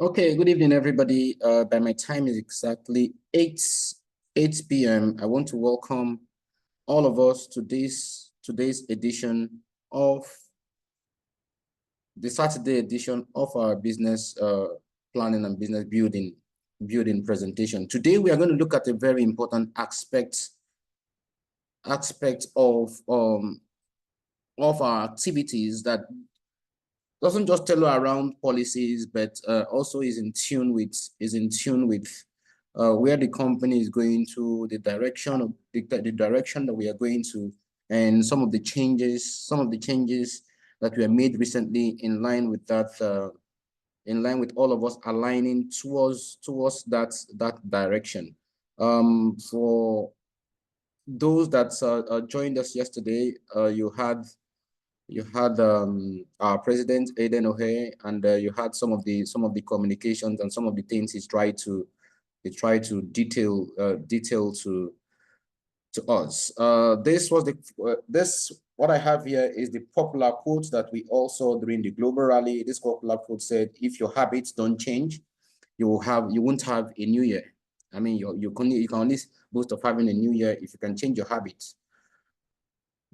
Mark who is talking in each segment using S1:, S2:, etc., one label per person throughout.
S1: Okay, good evening, everybody. By my time is exactly 8 p.m. I want to welcome all of us to today's edition of the Saturday edition of our business planning and business building presentation. Today, we are going to look at a very important aspect of our activities that doesn't just tell you around policies, but also is in tune with where the company is going to, the direction of the direction that we are going to, and some of the changes that were made recently in line with that, in line with all of us aligning towards that direction. For those that joined us yesterday, you had our president Aiden O'Hare, and you had some of the communications and some of the things he tried to detail to us. This was what I have here is the popular quote that we all saw during the global rally. This popular quote said, "If your habits don't change, you won't have a new year." I mean, you can only boast of having a new year if you can change your habits.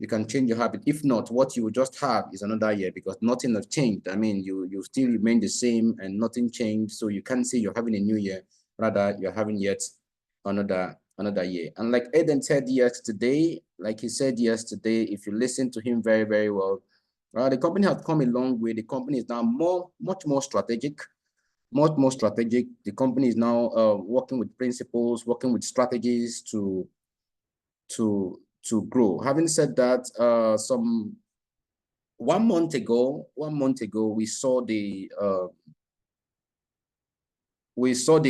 S1: You can change your habit. If not, what you will just have is another year, because nothing has changed. I mean, you still remain the same and nothing changed. So you can't say you're having a new year, rather you're having yet another year. And like Eden said yesterday, if you listen to him very, very well, the company has come a long way. The company is now much more strategic. The company is now working with principles, working with strategies to grow. Having said that, 1 month ago, we saw the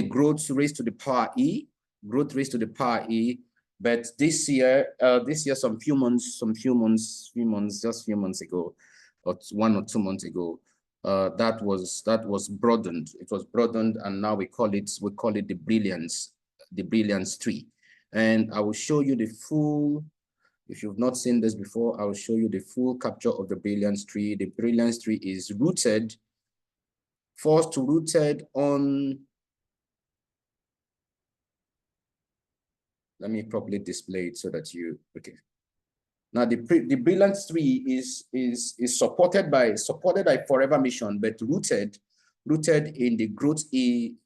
S1: growth raised to the power E, but this year, just a few months ago, or 1 or 2 months ago, that was broadened. It was broadened, and now we call it the brilliance tree. And I will show you the full. If you've not seen this before, I will show you the full capture of the brilliance tree. The brilliance tree is rooted on, let me properly display it so that you, okay. Now the brilliance tree is supported by Forever Mission, but rooted in the growth E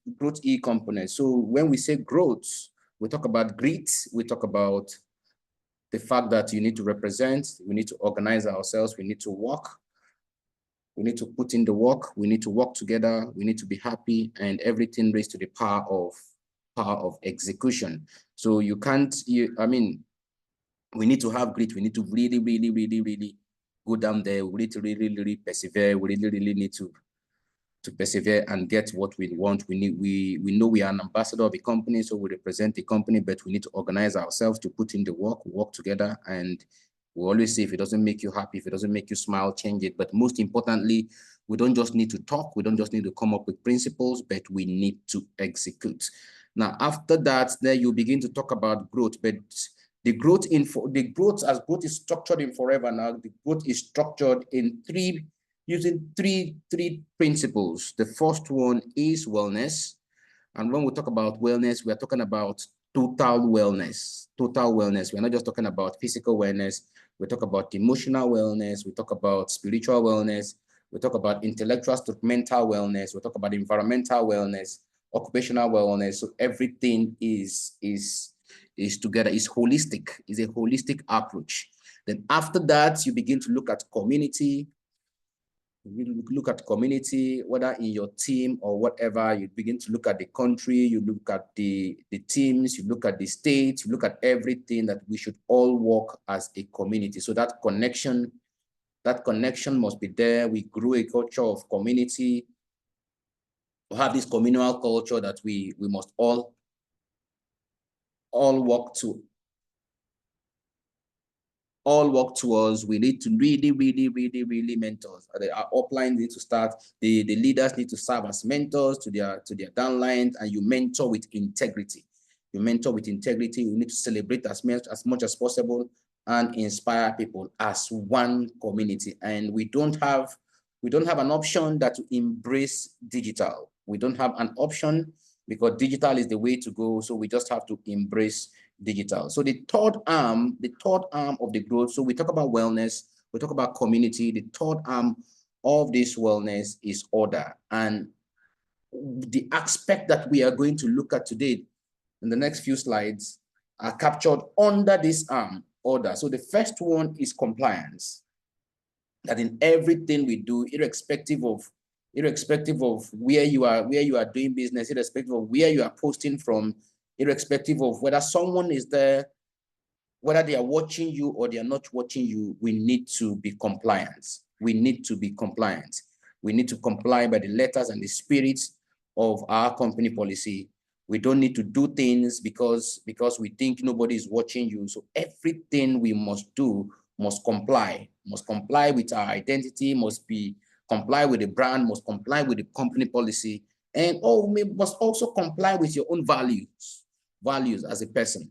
S1: component. So when we say growth, we talk about grit, we talk about the fact that you need to represent, we need to organize ourselves, we need to work, we need to put in the work, we need to work together, we need to be happy, and everything raised to the power of execution. So you can't, I mean, we need to have grit, we need to really go down there, we need to really persevere, we really need to persevere and get what we want. We know we are an ambassador of a company, so we represent the company, but we need to organize ourselves to put in the work together. And we always say, if it doesn't make you happy, if it doesn't make you smile, change it. But most importantly, we don't just need to talk, we don't just need to come up with principles, but we need to execute. Now, after that, then you begin to talk about growth, but the growth as growth is structured in Forever now, the growth is structured in using three principles. The first one is wellness. And when we talk about wellness, we are talking about total wellness. We're not just talking about physical wellness. We talk about emotional wellness. We talk about spiritual wellness. We talk about intellectual to mental wellness. We talk about environmental wellness, occupational wellness. So everything is together, is holistic, is a holistic approach. Then after that, you begin to look at community. You look at community, whether in your team or whatever. You begin to look at the country, you look at the teams, you look at the states, you look at everything, that we should all work as a community. So that connection must be there. We grew a culture of community. We have this communal culture that we must all work towards. We need to really mentors. Our uplines need to start. The leaders need to serve as mentors to their downlines, and you mentor with integrity. You need to celebrate as much as possible and inspire people as one community. And we don't have an option that to embrace digital. We don't have an option because digital is the way to go. So we just have to embrace digital. So the third arm of the growth. So we talk about wellness, we talk about community. The third arm of this wellness is order. And the aspect that we are going to look at today in the next few slides are captured under this arm, order. So the first one is compliance. That in everything we do, irrespective of where you are doing business, irrespective of where you are posting from, irrespective of whether someone is there, whether they are watching you or they are not watching you, we need to be compliant. We need to be compliant. We need to comply by the letters and the spirits of our company policy. We don't need to do things because we think nobody is watching you. So everything we must do must comply with our identity, must comply with the brand, must comply with the company policy, and must also comply with your own values as a person.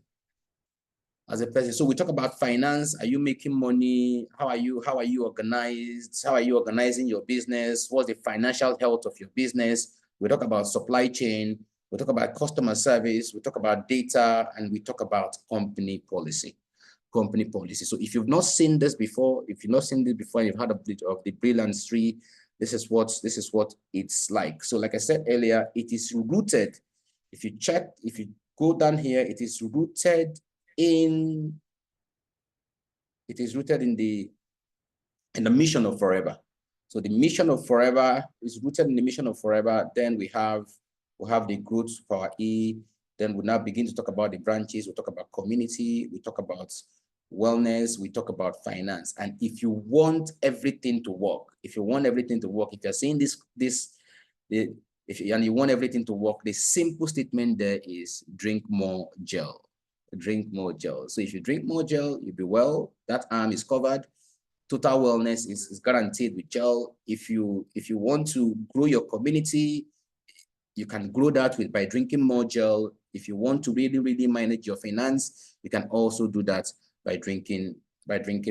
S1: So we talk about finance. Are you making money? How are you organized? How are you organizing your business? What's the financial health of your business? We talk about supply chain. We talk about customer service. We talk about data, and we talk about company policy. So if you've not seen this before, and you've heard of the Brilliance Tree, this is what it's like. So like I said earlier, it is rooted. If you go down here, it is rooted in the mission of forever. So the mission of forever is rooted in the mission of forever. Then we have the growth for our E. Then we now begin to talk about the branches. We talk about community. We talk about wellness. We talk about finance. And if you want everything to work, if you're saying and you want everything to work, the simple statement there is drink more gel. Drink more gel. So if you drink more gel, you'll be well. That arm is covered. Total wellness is guaranteed with gel. If you want to grow your community, you can grow that by drinking more gel. If you want to really manage your finance, you can also do that by drinking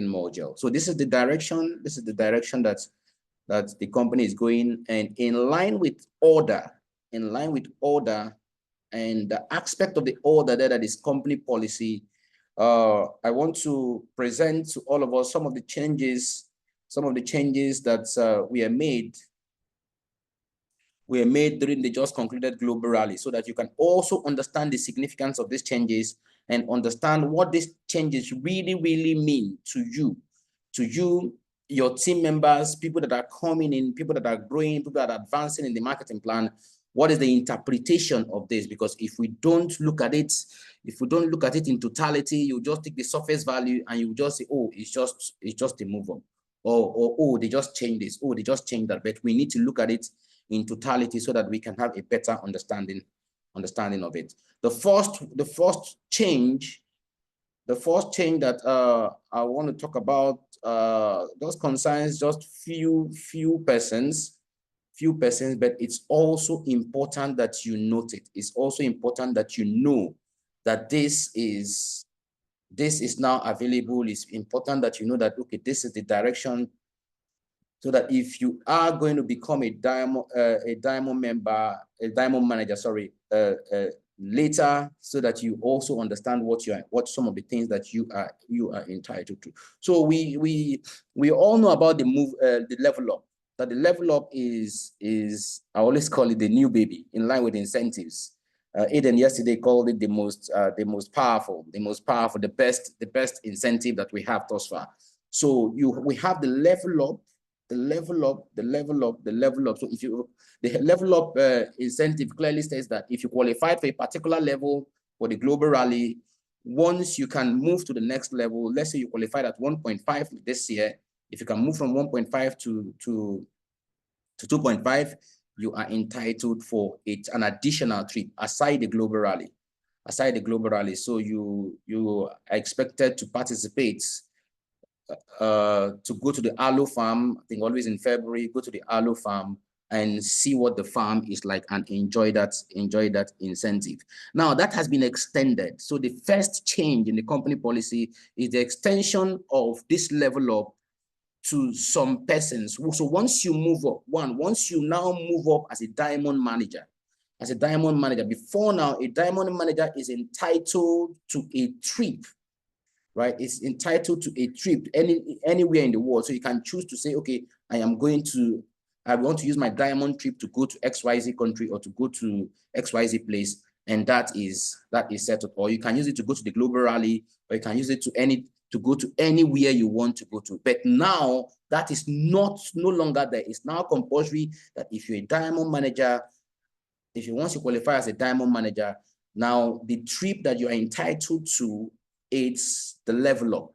S1: more gel. So this is the direction. that the company is going, and in line with order, and the aspect of the order there that is company policy. I want to present to all of us some of the changes that we made during the just concluded global rally, so that you can also understand the significance of these changes and understand what these changes really mean to you, your team members, people that are coming in, people that are growing, people that are advancing in the marketing plan. What is the interpretation of this? Because if we don't look at it in totality, you just take the surface value and you just say, oh, it's just a move on, or oh, they just changed this, oh, they just changed that. But we need to look at it in totality so that we can have a better understanding of it. The first change that I want to talk about those concerns just few persons, but it's also important that you note it. It's also important that you know that this is now available. It's important that you know that, okay, this is the direction, so that if you are going to become a diamond manager, later, so that you also understand what some of the things that you are entitled to. So we all know about the level up. That the level up is I always call it the new baby, in line with incentives. Aiden yesterday called it the most powerful, the best incentive that we have thus far. So we have the level up. So if the level up incentive clearly states that if you qualified for a particular level for the global rally, once you can move to the next level, let's say you qualified at 1.5 this year, if you can move from 1.5 to 2.5, you are entitled for an additional trip aside the global rally. So you are expected to participate, to go to the aloe farm. I think always in February, go to the aloe farm and see what the farm is like and enjoy that incentive. Now that has been extended. So the first change in the company policy is the extension of this level up to some persons. So once you move up, once you now move up as a diamond manager, before now, a diamond manager is entitled to a trip, right? It's entitled to a trip anywhere in the world. So you can choose to say, okay, I want to use my diamond trip to go to XYZ country or to go to XYZ place. And that is set up. Or you can use it to go to the global rally, or you can use it to go to anywhere you want to go to. But now that is no longer there. It's now compulsory that if you're a diamond manager, once you qualify as a diamond manager, now the trip that you are entitled to, it's the level up.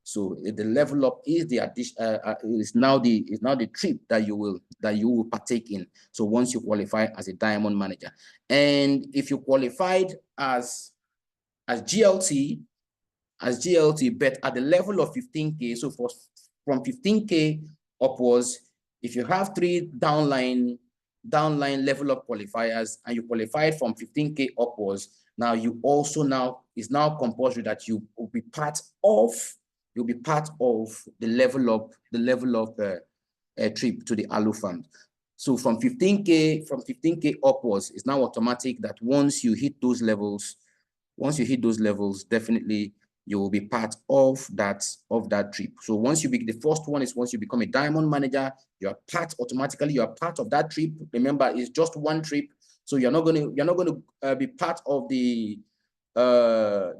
S1: So the level up is the addition, is now the trip that you will partake in. So once you qualify as a diamond manager, and if you qualified as GLT, but at the level of 15K, so from 15K upwards, if you have 3 downline level up qualifiers and you qualified from 15K upwards, now you also is now compulsory that you will be part of the level up trip to the ALU fund. So from 15K upwards, it's now automatic that once you hit those levels, definitely you will be part of that trip. So once the first one is once you become a diamond manager, you are part of that trip. Remember, it's just one trip, so you're not going to be part of the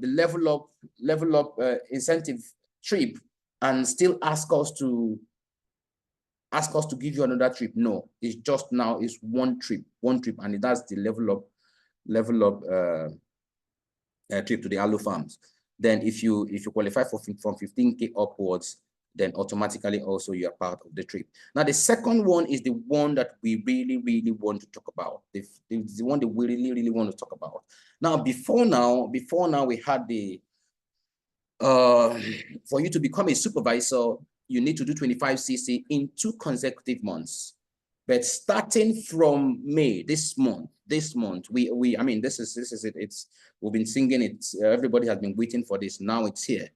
S1: level up incentive trip and still ask us to give you another trip. No, it's just now it's one trip, and that's the level up trip to the ALU farms. Then if you qualify from 15K upwards, then automatically also you are part of the trip. Now the second one is the one that we really want to talk about. The one that we really want to talk about. Now before now we had the for you to become a supervisor, you need to do 25cc in 2 consecutive months. But starting from May, this month, I mean, this is it. We've been singing it. Everybody has been waiting for this. Now it's here.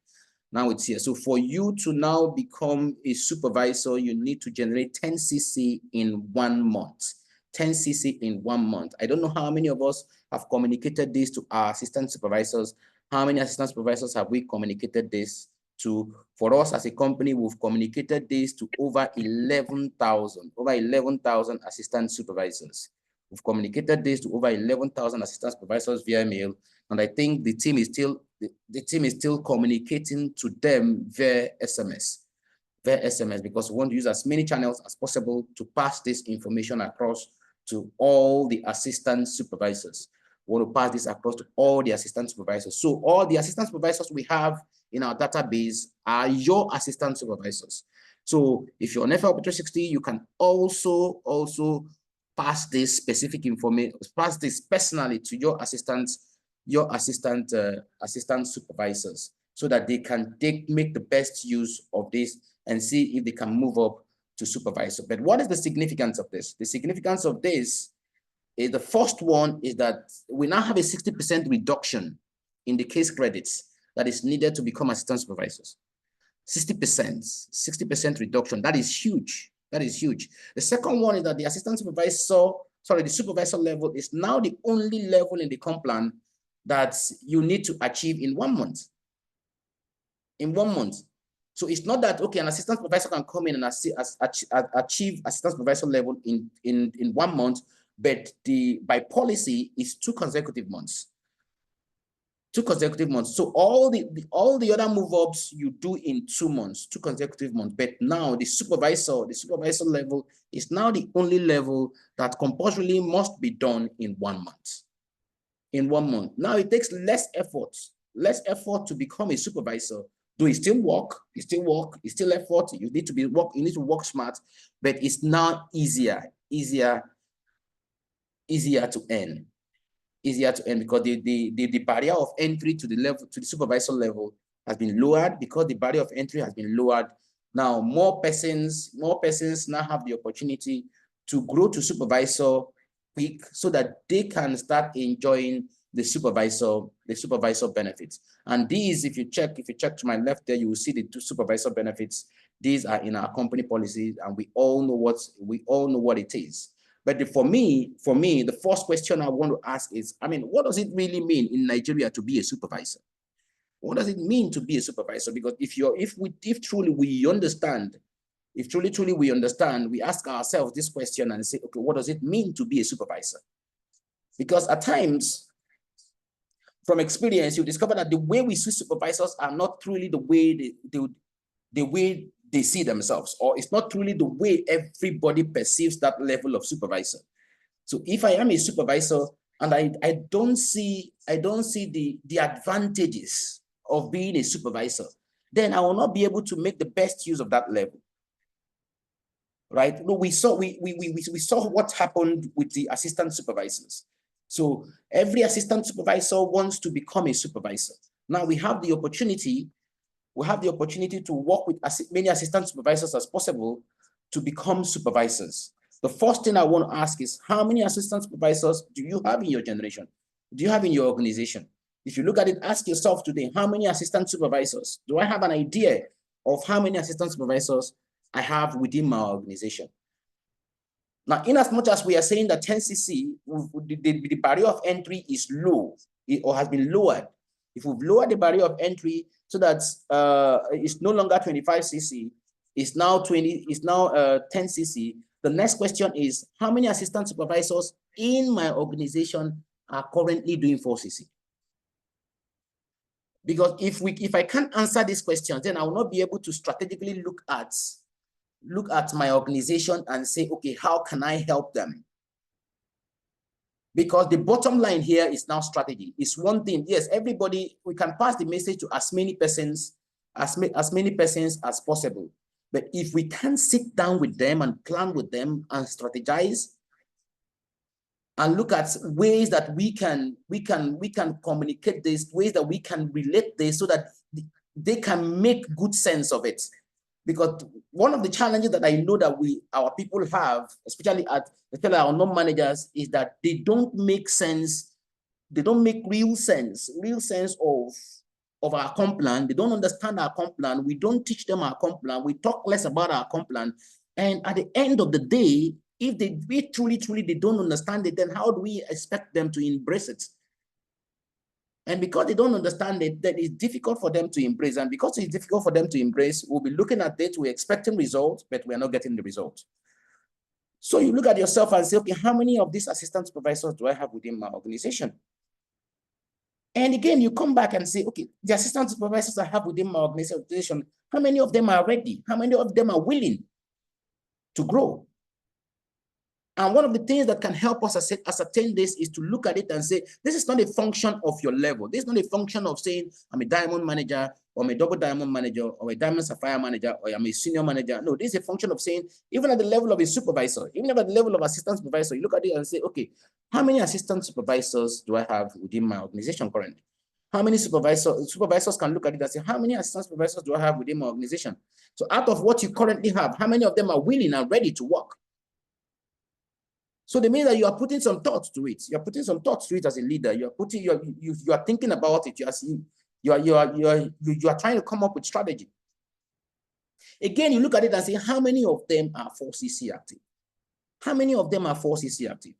S1: So for you to now become a supervisor, you need to generate 10cc in 1 month. 10cc in 1 month. I don't know how many of us have communicated this to our assistant supervisors. How many assistant supervisors have we communicated this to? For us as a company, we've communicated this to over 11,000 assistant supervisors. We've communicated this to over 11,000 assistant supervisors via mail, and I think the team is still communicating to them via SMS, because we want to use as many channels as possible to pass this information across to all the assistant supervisors. We want to pass this across to all the assistant supervisors. So all the assistant supervisors we have in our database are your assistant supervisors. So if you're on FLP 360, you can also pass this specific information, pass this personally to your assistant supervisors, so that they can make the best use of this and see if they can move up to supervisor. But what is the significance of this? The significance of this is, the first one is that we now have a 60% reduction in the case credits that is needed to become assistant supervisors. 60% reduction. That is huge. The second one is that the the supervisor level is now the only level in the comp plan that you need to achieve in 1 month. So it's not that, okay, an assistant supervisor can come in and achieve assistant supervisor level in 1 month, but by policy is 2 consecutive months. 2 consecutive months. So all the other move-ups you do in 2 months, 2 consecutive months. But now the supervisor level is now the only level that compulsorily must be done in 1 month. Now it takes less effort to become a supervisor. Do you still work? It's still effort. You need to work smart, but it's now easier to earn. Because the barrier of entry to the supervisor level has been lowered. Because the barrier of entry has been lowered, now more persons now have the opportunity to grow to supervisor quick, so that they can start enjoying the supervisor benefits. And these, if you check to my left there, you will see the two supervisor benefits. These are in our company policies, and we all know what it is. But for me, the first question I want to ask is, I mean, what does it really mean in Nigeria to be a supervisor? What does it mean to be a supervisor? Because if truly we understand, we ask ourselves this question and say, okay, what does it mean to be a supervisor? Because at times, from experience, you discover that the way we see supervisors are not truly the way they see themselves, or it's not truly the way everybody perceives that level of supervisor. So if I am a supervisor and I don't see the advantages of being a supervisor, then I will not be able to make the best use of that level. Right? We saw what happened with the assistant supervisors. So every assistant supervisor wants to become a supervisor. Now we have the opportunity to work with as many assistant supervisors as possible to become supervisors. The first thing I want to ask is, how many assistant supervisors do you have in your generation? Do you have in your organization? If you look at it, ask yourself today, how many assistant supervisors? Do I have an idea of how many assistant supervisors I have within my organization? Now, in as much as we are saying that 10cc, the barrier of entry is low, or has been lowered. If we've lowered the barrier of entry so that it's no longer 25cc, it's now 10cc, the next question is, how many assistant supervisors in my organization are currently doing 4cc? Because if I can't answer these questions, then I will not be able to strategically look at my organization and say, okay, how can I help them? Because the bottom line here is now strategy. It's one thing. Yes, everybody, we can pass the message to as many persons as possible. But if we can't sit down with them and plan with them and strategize and look at ways that we can communicate this, ways that we can relate this so that they can make good sense of it. Because one of the challenges that I know that our people have, especially our non-managers, is that they don't make sense. They don't make real sense of our comp plan. They don't understand our comp plan. We don't teach them our comp plan. We talk less about our comp plan. And at the end of the day, if they truly they don't understand it, then how do we expect them to embrace it? And because they don't understand it, that it's difficult for them to embrace. And because it's difficult for them to embrace, we'll be looking at it, we're expecting results, but we're not getting the results. So you look at yourself and say, okay, how many of these assistant supervisors do I have within my organization? And again, you come back and say, okay, the assistant supervisors I have within my organization, how many of them are ready? How many of them are willing to grow? And one of the things that can help us ascertain this is to look at it and say, this is not a function of your level. This is not a function of saying, I'm a diamond manager, or I'm a double diamond manager, or a diamond sapphire manager, or I'm a senior manager. No, this is a function of saying, even at the level of a supervisor, even at the level of assistant supervisor, you look at it and say, okay, how many assistant supervisors do I have within my organization currently? How many supervisors can look at it and say, how many assistant supervisors do I have within my organization? So out of what you currently have, how many of them are willing and ready to work? So they mean that you are putting some thoughts to it. You are putting some thoughts to it as a leader. You are thinking about it. You are trying to come up with strategy. Again, you look at it and say, how many of them are 4cc active? How many of them are 4cc active?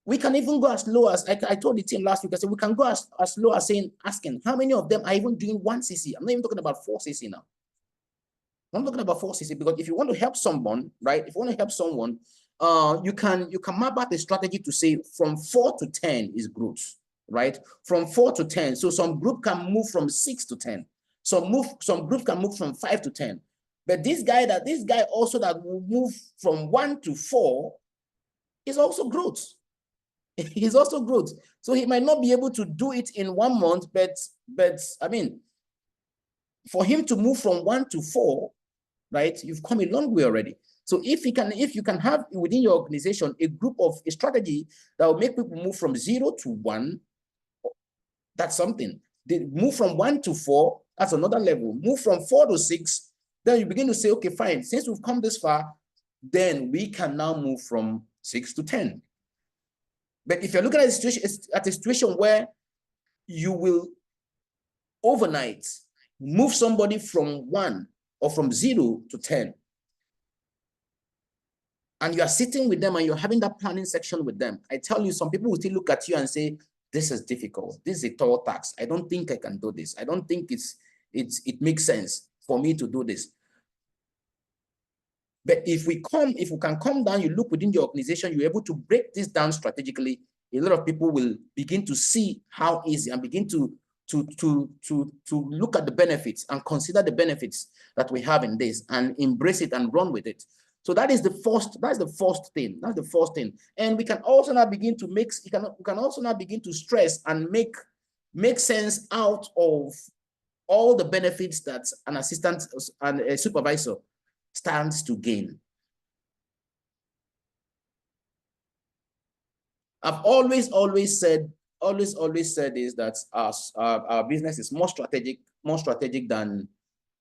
S1: We can even go as low as, I told the team last week, I said, we can go as low as asking, how many of them are even doing 1cc? I'm not even talking about 4cc now. I'm talking about 4cc, because if you want to help someone, right? If you want to help someone, you can map out a strategy to say from 4 to 10 is growth, right? From 4 to 10. So some group can move from 6 to 10. Some group can move from 5 to 10. But this guy also that will move from 1 to 4 is also growth. He's also growth. So he might not be able to do it in 1 month, but I mean, for him to move from 1 to 4, right? You've come a long way already. So if you can have within your organization a strategy that will make people move from 0 to 1, that's something. They move from 1 to 4, that's another level. Move from 4 to 6, then you begin to say, okay, fine. Since we've come this far, then we can now move from 6 to 10. But if you're looking at a situation where you will overnight move somebody from 1 or from 0 to 10, and you are sitting with them and you're having that planning section with them, I tell you, some people will still look at you and say, this is difficult. This is a tall task. I don't think I can do this. I don't think it makes sense for me to do this. But if we can come down, you look within the organization, you're able to break this down strategically, a lot of people will begin to see how easy and begin to look at the benefits and consider the benefits that we have in this and embrace it and run with it. So that is the first thing. That's the first thing. And we can also now begin to we can also now begin to stress and make sense out of all the benefits that an assistant and a supervisor stands to gain. I've always said is that our business is more strategic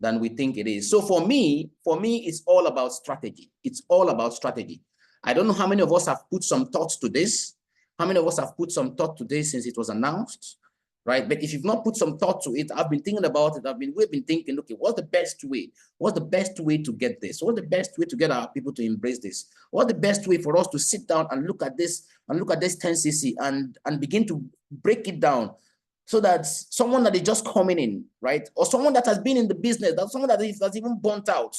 S1: than we think it is. So for me, it's all about strategy. It's all about strategy. I don't know how many of us have put some thoughts to this. How many of us have put some thought to this since it was announced, right? But if you've not put some thought to it, I've been thinking about it. We've been thinking, okay, what's the best way? What's the best way to get this? What's the best way to get our people to embrace this? What's the best way for us to sit down and look at this 10cc and begin to break it down, so that someone that is just coming in, right? Or someone that has been in the business, someone that's even burnt out,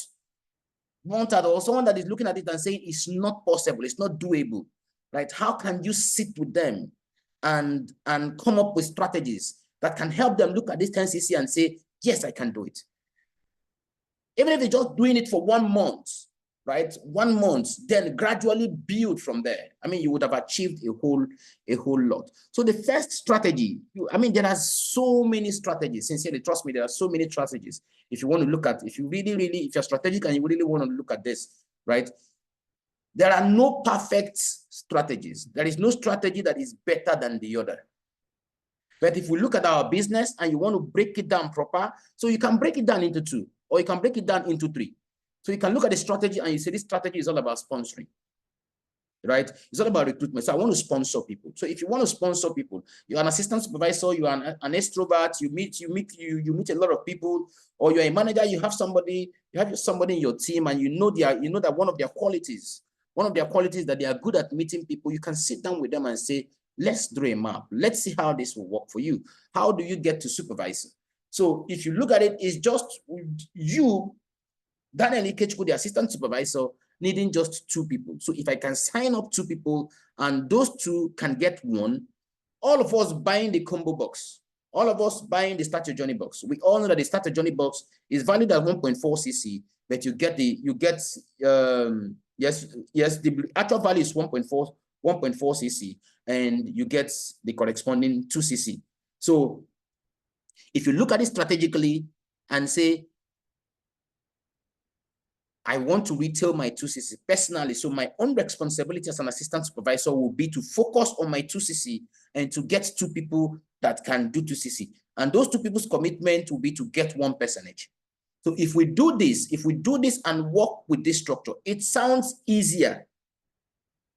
S1: or someone that is looking at it and saying it's not possible, it's not doable, right? How can you sit with them and come up with strategies that can help them look at this 10cc and say, yes, I can do it. Even if they're just doing it for 1 month, right? 1 month, then gradually build from there. I mean, you would have achieved a whole lot. So the first strategy, there are so many strategies. Sincerely, trust me, there are so many strategies. If you want to look at, if you're strategic and you really want to look at this, right? There are no perfect strategies. There is no strategy that is better than the other. But if we look at our business and you want to break it down proper, so you can break it down into 2, or you can break it down into 3. So you can look at the strategy and you say this strategy is all about sponsoring, right? It's all about recruitment. So I want to sponsor people. So if you want to sponsor people, you're an assistant supervisor, you are an extrovert, you meet a lot of people, or you're a manager, you have somebody in your team, and you know that one of their qualities that they are good at meeting people. You can sit down with them and say, let's draw a map. Let's see how this will work for you. How do you get to supervisor? So if you look at it, it's just you, Daniel Ikechuckwu, the assistant supervisor, needing just 2 people. So if I can sign up 2 people and those 2 can get 1, all of us buying the combo box, all of us buying the Start Your Journey box. We all know that the Start Your Journey box is valued at 1.4cc, but the actual value is 1.4cc, and you get the corresponding 2cc. So if you look at it strategically and say, I want to retail my 2cc personally, so my own responsibility as an assistant supervisor will be to focus on my 2cc and to get 2 people that can do 2cc. And those 2 people's commitment will be to get 1 percentage. So if we do this and work with this structure, it sounds easier.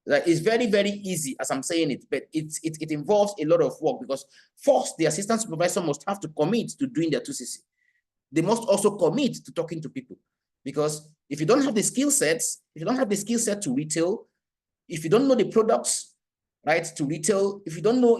S1: Like, it's very, very easy as I'm saying it, but it involves a lot of work, because first, the assistant supervisor must have to commit to doing their 2cc. They must also commit to talking to people. Because if you don't have the skill sets, to retail, if you don't know the products, right, to retail, if you don't know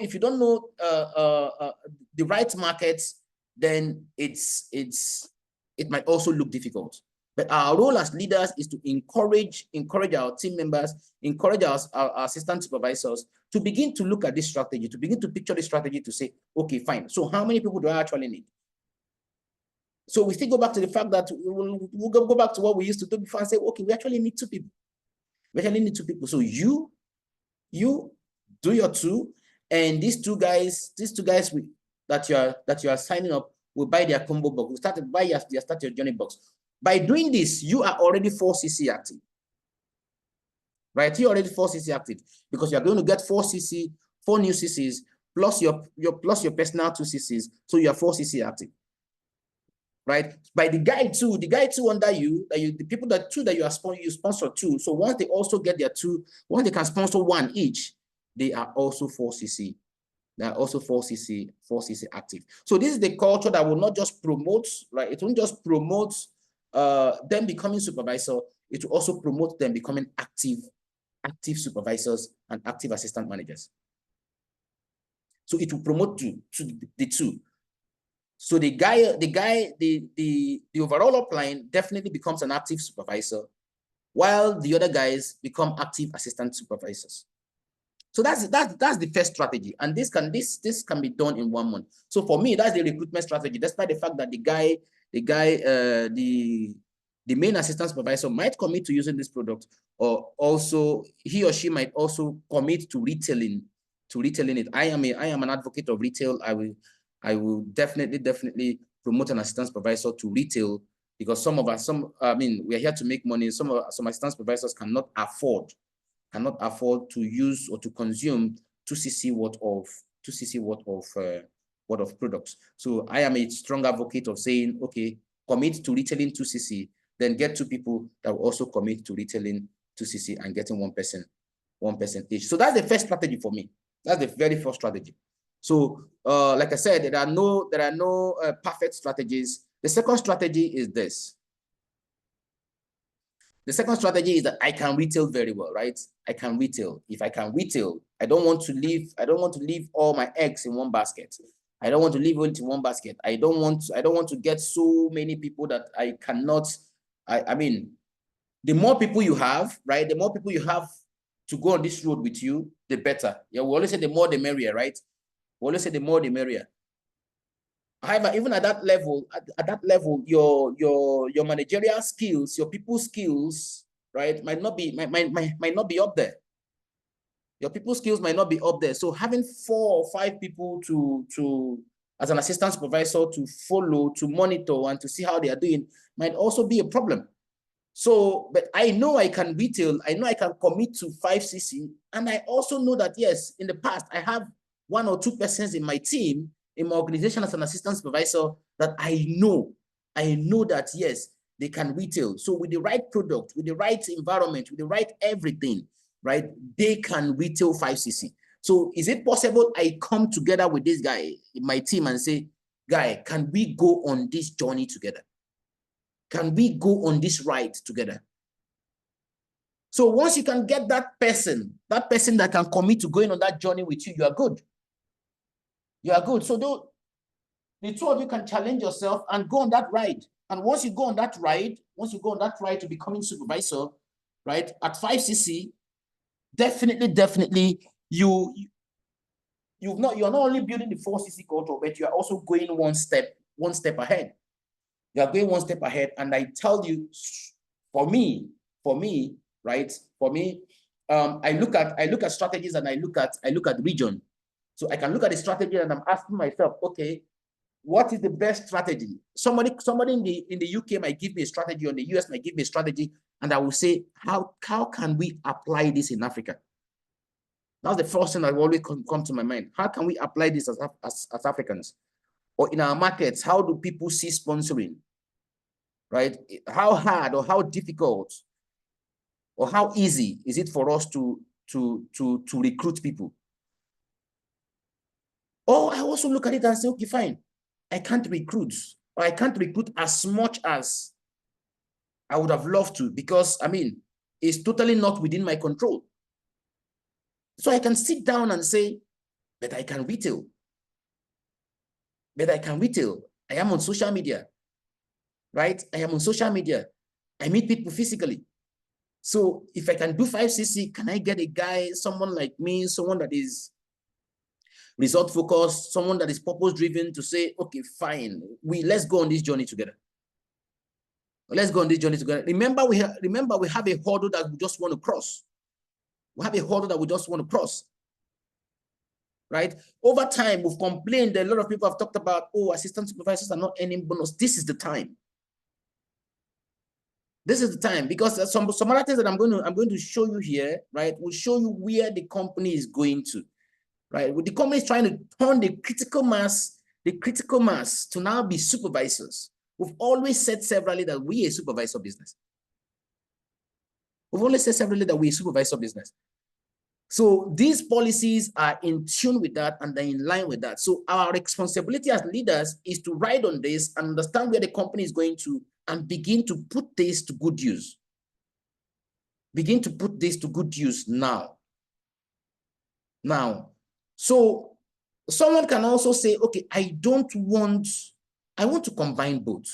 S1: the right markets, then it might also look difficult. But our role as leaders is to encourage our team members, encourage our assistant supervisors to begin to look at this strategy, to begin to picture this strategy, to say, okay, fine. So how many people do I actually need? So we still go back to the fact that we'll go back to what we used to do before and say, okay, we actually need 2 people. We actually need 2 people. So you do your 2, and these two guys that you are signing up will buy their combo box. We started buy their Start Your Journey box. By doing this, you are already 4cc active. Right? You're already 4cc active, because you're going to get 4 new cc's plus your personal 2cc's. So you are 4cc active. Right? By the guy two under you, the people that you sponsor 2. So once they also get their 2, once they can sponsor 1 each, they are also 4cc. They are also 4cc active. So this is the culture that will not just promote, right? It won't just promote them becoming supervisor. It will also promote them becoming active supervisors and active assistant managers. So it will promote to the two. So the overall upline definitely becomes an active supervisor, while the other guys become active assistant supervisors. So that's the first strategy, and this can be done in 1 month. So for me, that's the recruitment strategy. Despite the fact that the main assistant supervisor might commit to using this product, or also he or she might also commit to retailing it. I am an advocate of retail. I will definitely promote an assistant supervisor to retail, because we are here to make money. Some assistant supervisors cannot afford to use or to consume 2cc worth of products. So I am a strong advocate of saying, okay, commit to retailing 2cc, then get 2 people that will also commit to retailing 2cc and getting 1 person each. So that's the first strategy for me. That's the very first strategy. So like I said, there are no perfect strategies. The second strategy is this. The second strategy is that I can retail very well, right? I can retail. If I can retail, I don't want to leave all my eggs in one basket. I don't want to leave it in one basket. I don't want to get so many people that I cannot. I mean, the more people you have, right? The more people you have to go on this road with you, the better. Yeah, we always say the more the merrier, right? We always say the more the merrier. However, even at that level, your managerial skills, your people skills, right, might not be up there. Your people skills might not be up there. So having 4 or 5 people to as an assistant supervisor to follow, to monitor, and to see how they are doing might also be a problem. So, but I know I can retail. I know I can commit to 5cc, and I also know that yes, in the past I have 1 or 2 persons in my team, in my organization as an assistant supervisor, that I know that yes, they can retail. So with the right product, with the right environment, with the right everything, right, they can retail 5cc. So is it possible I come together with this guy in my team and say, guy, can we go on this journey together? Can we go on this ride together? So once you can get that person that can commit to going on that journey with you, you are good. You are good. So the 2 of you can challenge yourself and go on that ride. And once you go on that ride to becoming supervisor, right, at 5cc, definitely you're not only building the 4cc culture, but you are also going one step ahead. You are going one step ahead. And I tell you, for me, right, I look at strategies, and I look at region. So I can look at the strategy and I'm asking myself, okay, what is the best strategy? Somebody in the UK might give me a strategy, or in the US might give me a strategy, and I will say, how can we apply this in Africa? That's the first thing that will always come to my mind. How can we apply this as Africans? Or in our markets, how do people see sponsoring? Right? How hard or how difficult or how easy is it for us to recruit people? Or I also look at it and say, okay, fine, I can't recruit, or I can't recruit as much as I would have loved to, because I mean, it's totally not within my control. So I can sit down and say, but I can retail. I am on social media, right? I am on social media. I meet people physically. So if I can do 5cc, can I get a guy, someone like me, someone that is result focused, someone that is purpose driven, to say, okay, fine, let's go on this journey together. Let's go on this journey together. Remember, we have a hurdle that we just want to cross. Right? Over time, we've complained that a lot of people have talked about, oh, assistant supervisors are not earning bonus. This is the time. This is the time, because some other things that I'm going to show you here, right, will show you where the company is going to, right? The company is trying to turn the critical mass to now be supervisors. We've always said severally that we are a supervisor business. So these policies are in tune with that and they're in line with that. So our responsibility as leaders is to ride on this and understand where the company is going to and begin to put this to good use. Begin to put this to good use now. Now, so someone can also say, okay, I want to combine both.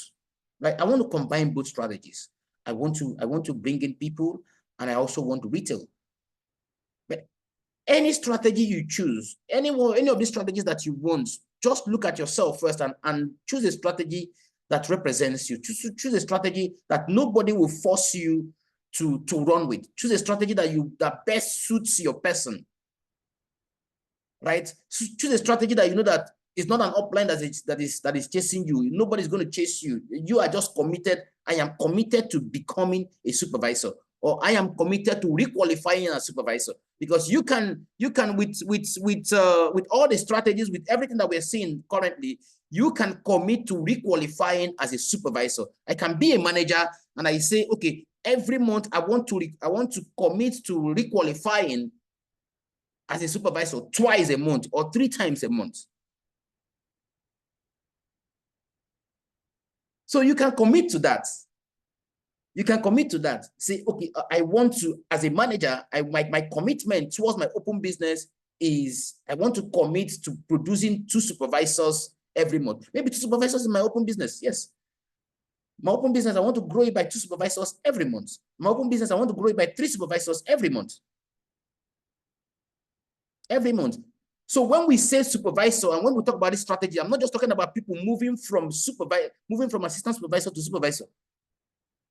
S1: Right? I want to combine both strategies. I want to bring in people and I also want to retail. But any strategy you choose, any of these strategies that you want, just look at yourself first and choose a strategy that represents you. Choose a strategy that nobody will force you to run with. Choose a strategy that best suits your person. Right? So choose a strategy that you know that it's not an upline that is chasing you. Nobody's going to chase you. You are just committed. I am committed to becoming a supervisor, or I am committed to requalifying as a supervisor. Because you can with all the strategies, with everything that we're seeing currently, you can commit to requalifying as a supervisor. I can be a manager and I say, okay, every month I want to commit to requalifying as a supervisor twice a month or 3 times a month. So you can commit to that. You can commit to that. Say, okay, I want to, as a manager, my commitment towards my open business is I want to commit to producing 2 supervisors every month. Maybe 2 supervisors in my open business. Yes. My open business, I want to grow it by 2 supervisors every month. My open business, I want to grow it by 3 supervisors every month. Every month. So when we say supervisor and when we talk about this strategy, I'm not just talking about people moving from assistant supervisor to supervisor.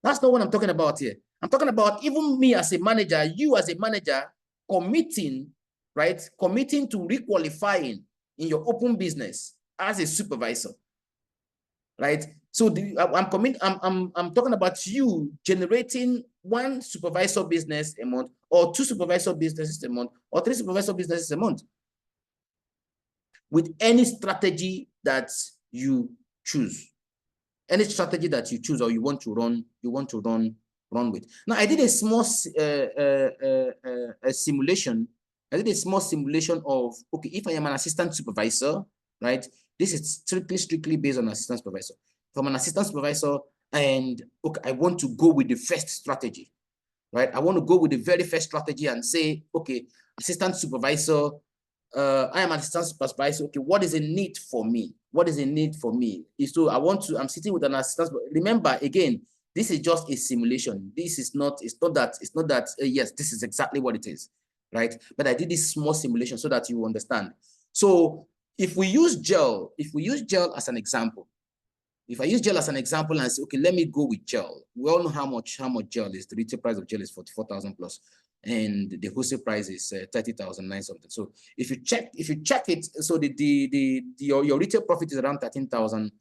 S1: That's not what I'm talking about here. I'm talking about even me as a manager, you as a manager, committing, right? Committing to requalifying in your open business as a supervisor, right? So I'm talking about you generating 1 supervisor business a month, or 2 supervisor businesses a month, or 3 supervisor businesses a month, with any strategy that you choose. Any strategy that you choose or you want to run with. Now, I did a small simulation. I did a small simulation of, okay, if I am an assistant supervisor, right? This is strictly based on assistant supervisor. If I'm an assistant supervisor and, okay, I want to go with the first strategy, right? I want to go with the very first strategy and say, okay, assistant supervisor, I am an assistant supervisor. Okay, what is a need for me? What is a need for me? So I'm sitting with an assistant. Remember, again, this is just a simulation. It's not that, yes, this is exactly what it is, right? But I did this small simulation so that you understand. So if we use gel as an example, if I use gel as an example and say, okay, let me go with gel. We all know how much gel is. The retail price of gel is 44,000 plus, and the wholesale price is 30,009 something. So if you check it, so your retail profit is around 13,000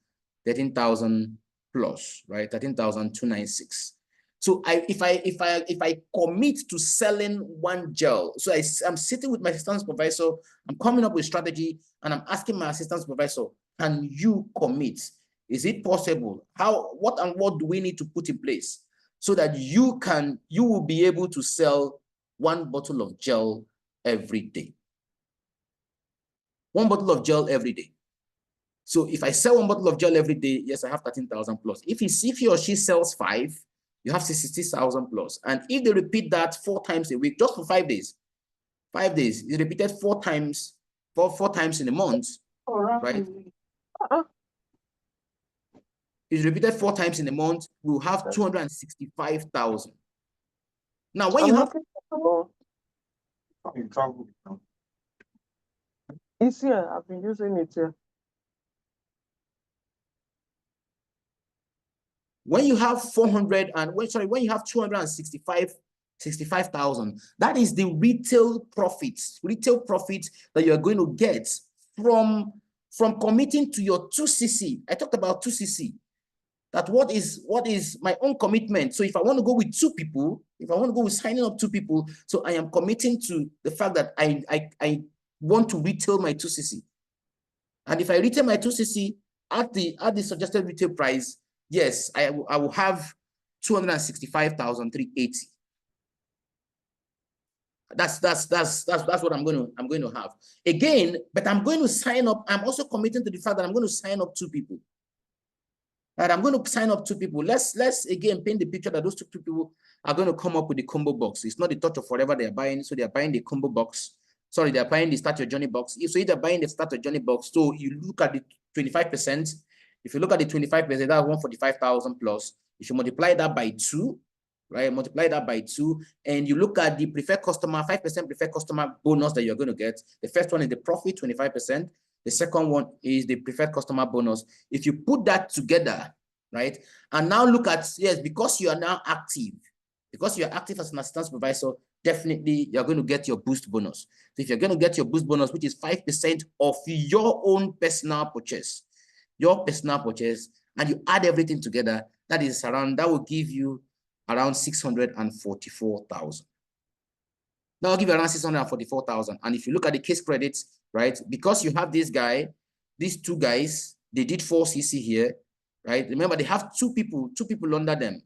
S1: plus, right? 13,296. So if I commit to selling 1 gel, so I'm sitting with my assistant supervisor, I'm coming up with strategy, and I'm asking my assistant supervisor, can you commit? Is it possible? What do we need to put in place so that you will be able to sell 1 bottle of gel every day? 1 bottle of gel every day. So if I sell 1 bottle of gel every day, yes, I have 13,000 plus. If he or she sells 5, you have 60,000 plus. And if they repeat that 4 times a week, just for 5 days, 5 days, it's repeated 4 times, four times in a month, right? It's repeated 4 times in a month, we'll have 265,000. Now, when you have
S2: it's here, I've been using it here.
S1: When you have 400 and when you have 265,000, that is the retail profit that you're going to get from committing to your 2cc. I talked about 2cc. That what is my own commitment. So if I want to go with 2 people, if I want to go with signing up 2 people, so I am committing to the fact that I want to retail my 2cc. And if I retail my 2cc at the suggested retail price, yes, I will have 265,380. That's what I'm going to have. Again, but I'm going to sign up. I'm also committing to the fact that I'm going to sign up 2 people. Right, I'm going to sign up 2 people. Let's again paint the picture that those two people are going to come up with the combo box. It's not the Touch of Forever they are buying, so they are buying the combo box. Sorry, they are buying the Start Your Journey box. So if they're buying the Start Your Journey box, so you look at the 25%. If you look at the 25%, that's 145,000 plus. If you multiply that by 2, right? Multiply that by 2, and you look at the preferred customer, 5% preferred customer bonus that you're going to get. The first one is the profit, 25%. The second one is the preferred customer bonus. If you put that together, right, and now look at, yes, because you are now active, because you are active as an assistant supervisor, definitely you're going to get your boost bonus. So if you're going to get your boost bonus, which is 5% of your own personal purchase, and you add everything together, that will give you around 644,000. That will give you around 644,000. And if you look at the case credits, right, because you have this guy, these 2 guys, they did 4cc here, right? Remember, they have 2 people under them.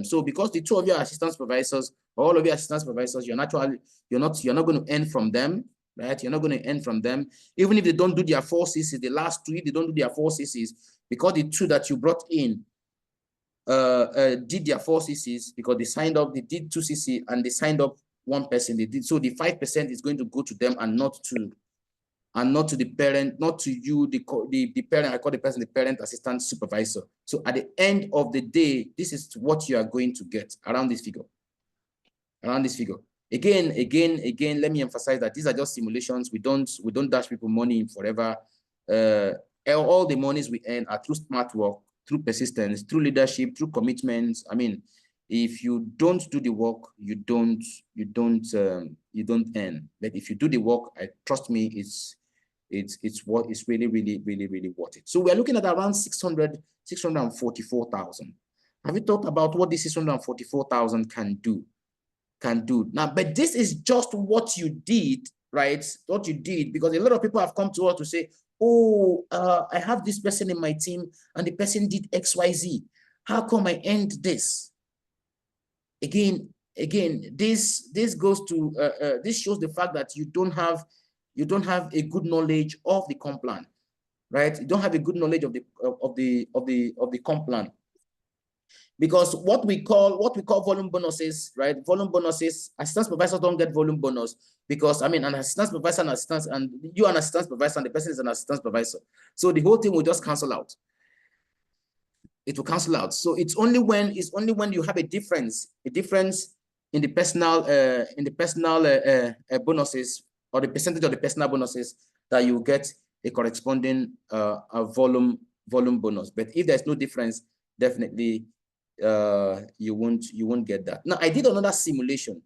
S1: So because the 2 of you are assistant supervisors, all of you assistant supervisors, you're not going to earn from them, right? You're not going to earn from them. Even if they don't do their 4cc, the last 2, if they don't do their 4ccs, because the 2 that you brought in did their 4ccs, because they signed up, they did 2cc, and they signed up 1 person, they did. So the 5% is going to go to them and not to the parent, not to you, the parent. I call the person the parent assistant supervisor. So at the end of the day, this is what you are going to get around this figure. Again, let me emphasize that these are just simulations. We don't dash people money forever. All the monies we earn are through smart work, through persistence, through leadership, through commitments. I mean, if you don't do the work, you don't earn. But if you do the work, trust me, it's really worth it. So we're looking at around 644,000. Have you thought about what this 644,000 can do? Now, but this is just what you did, right? What you did, because a lot of people have come to us to say, oh, I have this person in my team and the person did XYZ. How come I earned this? Again, this goes to this shows the fact that you don't have a good knowledge of the comp plan, right? You don't have a good knowledge of the comp plan, because what we call volume bonuses, right? Volume bonuses, assistant supervisors don't get volume bonus, because I mean, an assistant supervisor and you are an assistant supervisor and the person is an assistant supervisor, so the whole thing will just cancel out. It will cancel out. So it's only when you have a difference in the personal bonuses, or the percentage of the personal bonuses, that you get a corresponding volume bonus. But if there's no difference, definitely you won't get that. Now I did another simulation.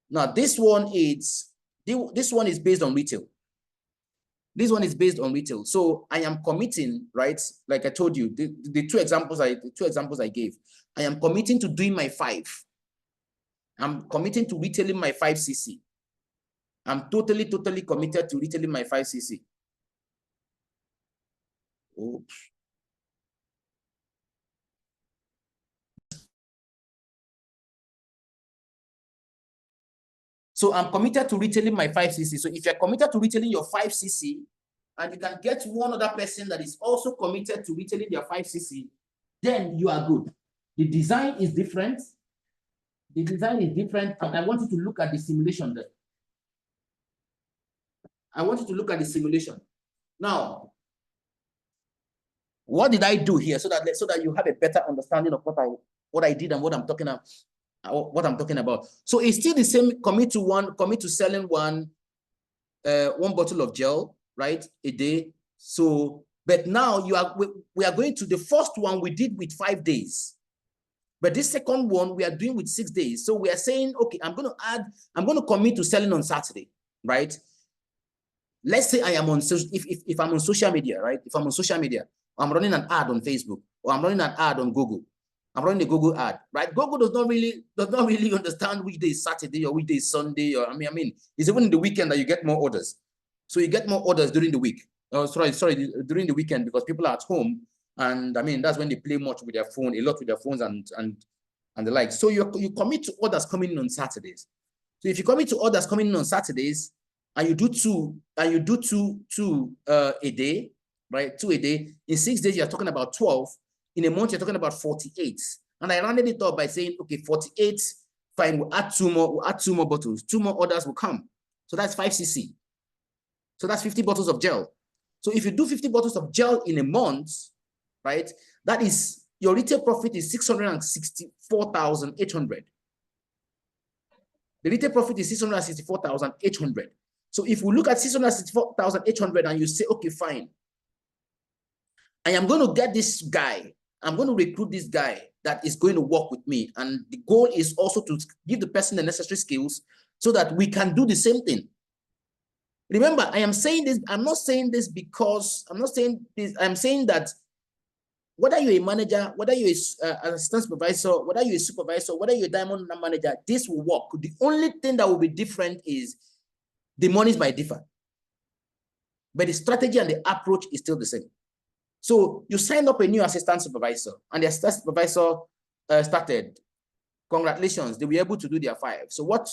S1: Now this one is based on retail. This one is based on retail. So I am committing, right? Like I told you, the two examples I gave, I am committing to doing my 5. I'm committing to retailing my 5cc. I'm totally committed to retailing my 5cc. Oops. So I'm committed to retailing my 5cc. So if you're committed to retailing your 5cc, and you can get one other person that is also committed to retailing their 5cc, then you are good. The design is different. And I want you to look at the simulation there. Now, what did I do here so that you have a better understanding of what I did and what I'm talking about? So it's still the same. Commit to selling one bottle of gel, right, a day. So, but now we are going to the first one we did with 5 days, but this second one we are doing with 6 days. So we are saying, okay, I'm going to commit to selling on Saturday, right? Let's say I am on if I'm on social media, right? If I'm on social media, I'm running an ad on Facebook, or I'm running an ad on Google. I'm running a Google ad, right? Google does not really understand which day is Saturday or which day is Sunday, or I mean, it's even in the weekend that you get more orders. So you get more orders during the week. Oh, sorry, during the weekend, because people are at home, and I mean that's when they play a lot with their phones, and and the like. So you commit to orders coming in on Saturdays. So if you commit to orders coming in on Saturdays and you do two a day, right? 2 a day. In 6 days, you're talking about 12. In a month, you're talking about 48. And I rounded it up by saying, okay, 48, fine, we'll add two more bottles. 2 more orders will come. So that's 5 cc. So that's 50 bottles of gel. So if you do 50 bottles of gel in a month, right, that is, your retail profit is 664,800. The retail profit is 664,800. So if we look at 664,800 and you say, okay, fine, I am going to get this guy, I'm going to recruit this guy that is going to work with me. And the goal is also to give the person the necessary skills so that we can do the same thing. Remember, I am saying this, I'm not saying this because, I'm saying that whether you're a manager, whether you're an assistant supervisor, whether you're a supervisor, whether you're a diamond manager, this will work. The only thing that will be different is the monies might differ, but the strategy and the approach is still the same. So you signed up a new assistant supervisor, and the assistant supervisor started. Congratulations, they were able to do their 5. So what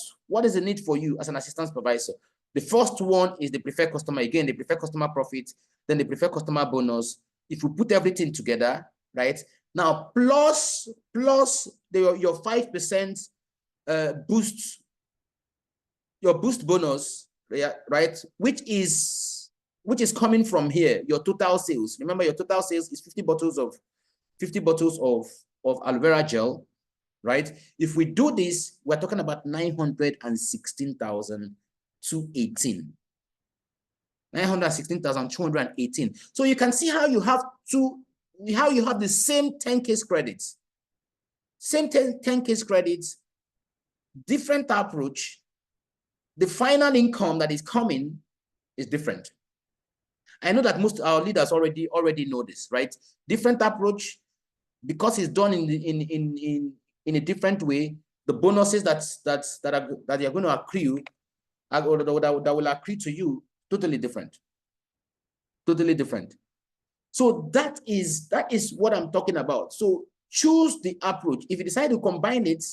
S1: is the need for you as an assistant supervisor? The first one is the preferred customer. Again, the preferred customer profit, then the preferred customer bonus. If you put everything together, right? Now, plus your 5% boost, your boost bonus, right? Which is coming from here, your total sales. Remember, your total sales is 50 bottles of aloe vera gel, right? If we do this, we're talking about 916,218. 916,218. So you can see how you have the same 10 case credits. Same 10 case credits, different approach. The final income that is coming is different. I know that most of our leaders already know this, right? Different approach, because it's done in a different way. The bonuses that you're going to accrue, or that will accrue to you, totally different. Totally different. So that is what I'm talking about. So choose the approach. If you decide to combine it,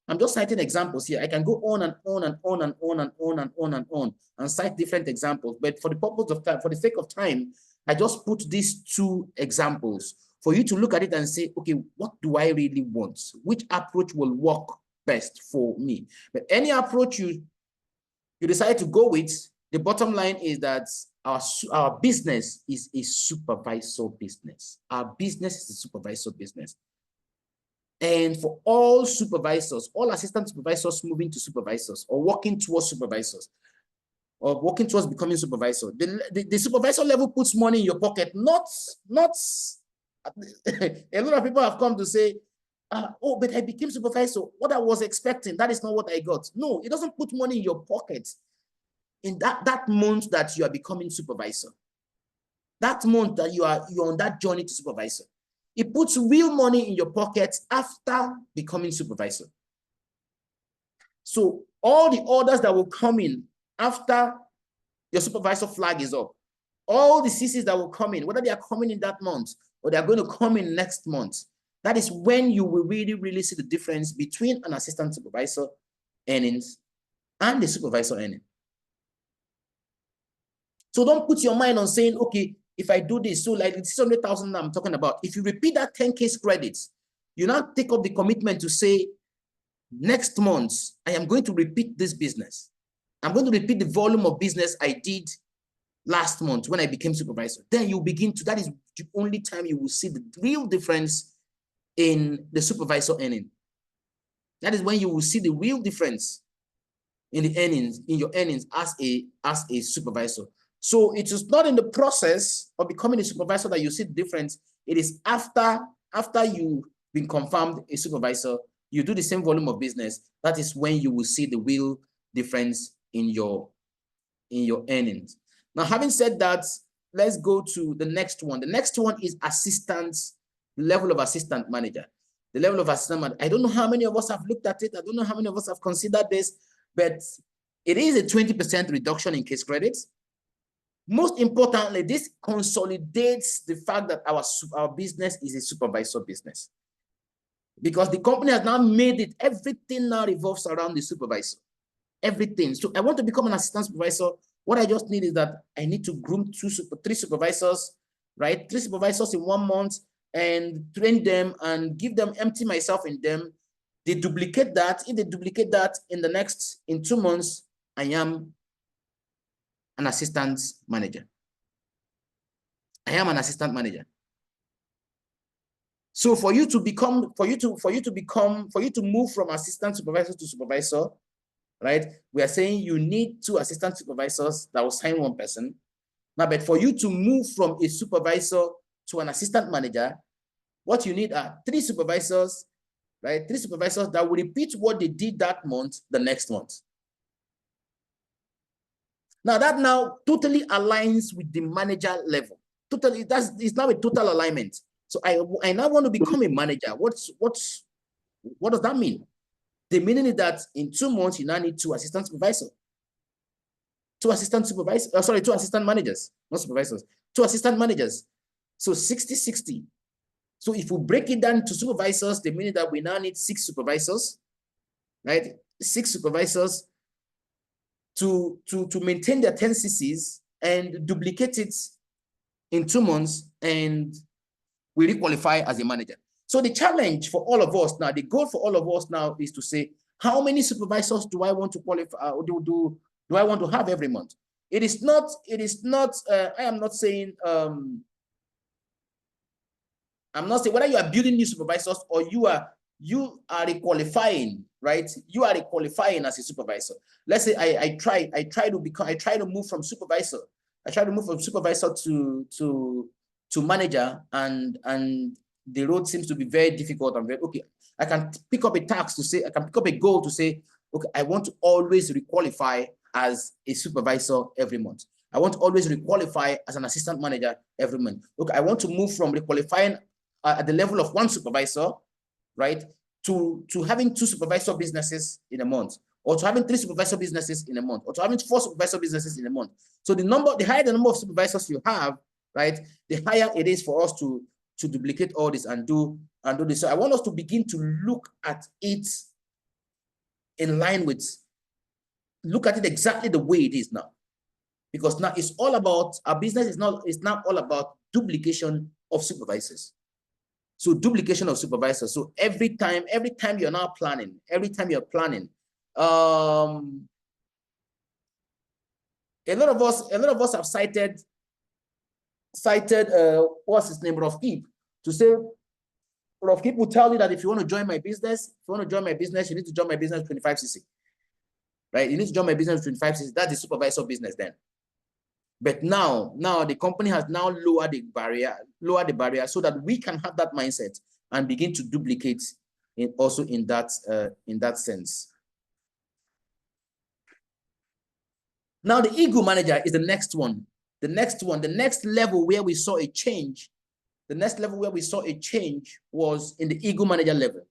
S1: I'm just citing examples here. I can go on and on and on and on and on and on and on and cite different examples. But for the purpose of time, for the sake of time, I just put these 2 examples for you to look at it and say, okay, what do I really want? Which approach will work best for me? But any approach you decide to go with, the bottom line is that our business is a supervisor business. Our business is a supervisor business. And for all supervisors, all assistant supervisors moving to supervisors or working towards supervisors or working towards becoming supervisor, the supervisor level puts money in your pocket, not a lot of people have come to say, oh, but I became supervisor. What I was expecting, that is not what I got. No, it doesn't put money in your pocket in that month that you are becoming supervisor. That month that you're on that journey to supervisor. It puts real money in your pocket after becoming supervisor. So all the orders that will come in after your supervisor flag is up, all the CCs that will come in, whether they are coming in that month or they are going to come in next month, that is when you will really, really see the difference between an assistant supervisor earnings and the supervisor earning. So don't put your mind on saying, okay, if I do this, so like the 600,000 I'm talking about, if you repeat that 10 case credits, you now take up the commitment to say, next month, I am going to repeat this business. I'm going to repeat the volume of business I did last month when I became supervisor. Then you begin to, that is the only time you will see the real difference in the supervisor earning. That is when you will see the real difference in the earnings, in your earnings as a supervisor. So it is not in the process of becoming a supervisor that you see the difference. It is after you've been confirmed a supervisor, you do the same volume of business. That is when you will see the real difference in your earnings. Now, having said that, let's go to the next one. The next one is assistant, level of assistant manager. The level of assistant manager. I don't know how many of us have looked at it. I don't know how many of us have considered this, but it is a 20% reduction in case credits. Most importantly, this consolidates the fact that our business is a supervisor business. because the company has now made it, everything now revolves around the supervisor. Everything. So I want to become an assistant supervisor. What I just need is that I need to groom three supervisors, right? 3 supervisors in 1 month and train them and give them, empty myself in them. They duplicate that. If they duplicate that in 2 months, I am an assistant manager. I am an assistant manager. So for you to move from assistant supervisor to supervisor, right? We are saying you need 2 assistant supervisors that will sign 1 person. Now, but for you to move from a supervisor to an assistant manager, what you need are 3 supervisors, right? 3 supervisors that will repeat what they did that month, the next month. Now that now totally aligns with the manager level. Totally, it's now a total alignment. So I now want to become a manager. What does that mean? The meaning is that in 2 months, you now need 2 assistant supervisors. 2 assistant supervisors, 2 assistant managers, not supervisors, 2 assistant managers. So 60-60. So if we break it down to supervisors, the meaning that we now need 6 supervisors, right? 6 supervisors to maintain their 10 CCs and duplicate it in 2 months, and we requalify as a manager. So the challenge for all of us now, the goal for all of us now is to say, how many supervisors do I want to qualify, do I want to have every month? I am not saying, I'm not saying whether you are building new supervisors or you are requalifying, right? You are requalifying as a supervisor. Let's say I try to move from supervisor. I try to move from supervisor to manager, and the road seems to be very difficult. I'm very, okay, I can pick up a task to say, I can pick up a goal to say, okay, I want to always requalify as a supervisor every month. I want to always requalify as an assistant manager every month. Okay, I want to move from requalifying at the level of 1 supervisor, right, to having 2 supervisor businesses in a month, or to having 3 supervisor businesses in a month, or to having 4 supervisor businesses in a month. So the higher the number of supervisors you have, right, the higher it is for us to duplicate all this and do this. So I want us to begin to look at it in line with, look at it exactly the way it is now. Because now it's all about, our business is now all about duplication of supervisors. So duplication of supervisors. So every time you're now planning, a lot of us have cited what's his name, Rafik, to say, Rafik will tell you that if you want to join my business, you need to join my business 25cc. Right? You need to join my business 25cc. That's the supervisor business then. But now the company has now lowered the barrier so that we can have that mindset and begin to duplicate also in that sense. Now the ego manager is the next one. The next level where we saw a change. The next level where we saw a change was in the ego manager level.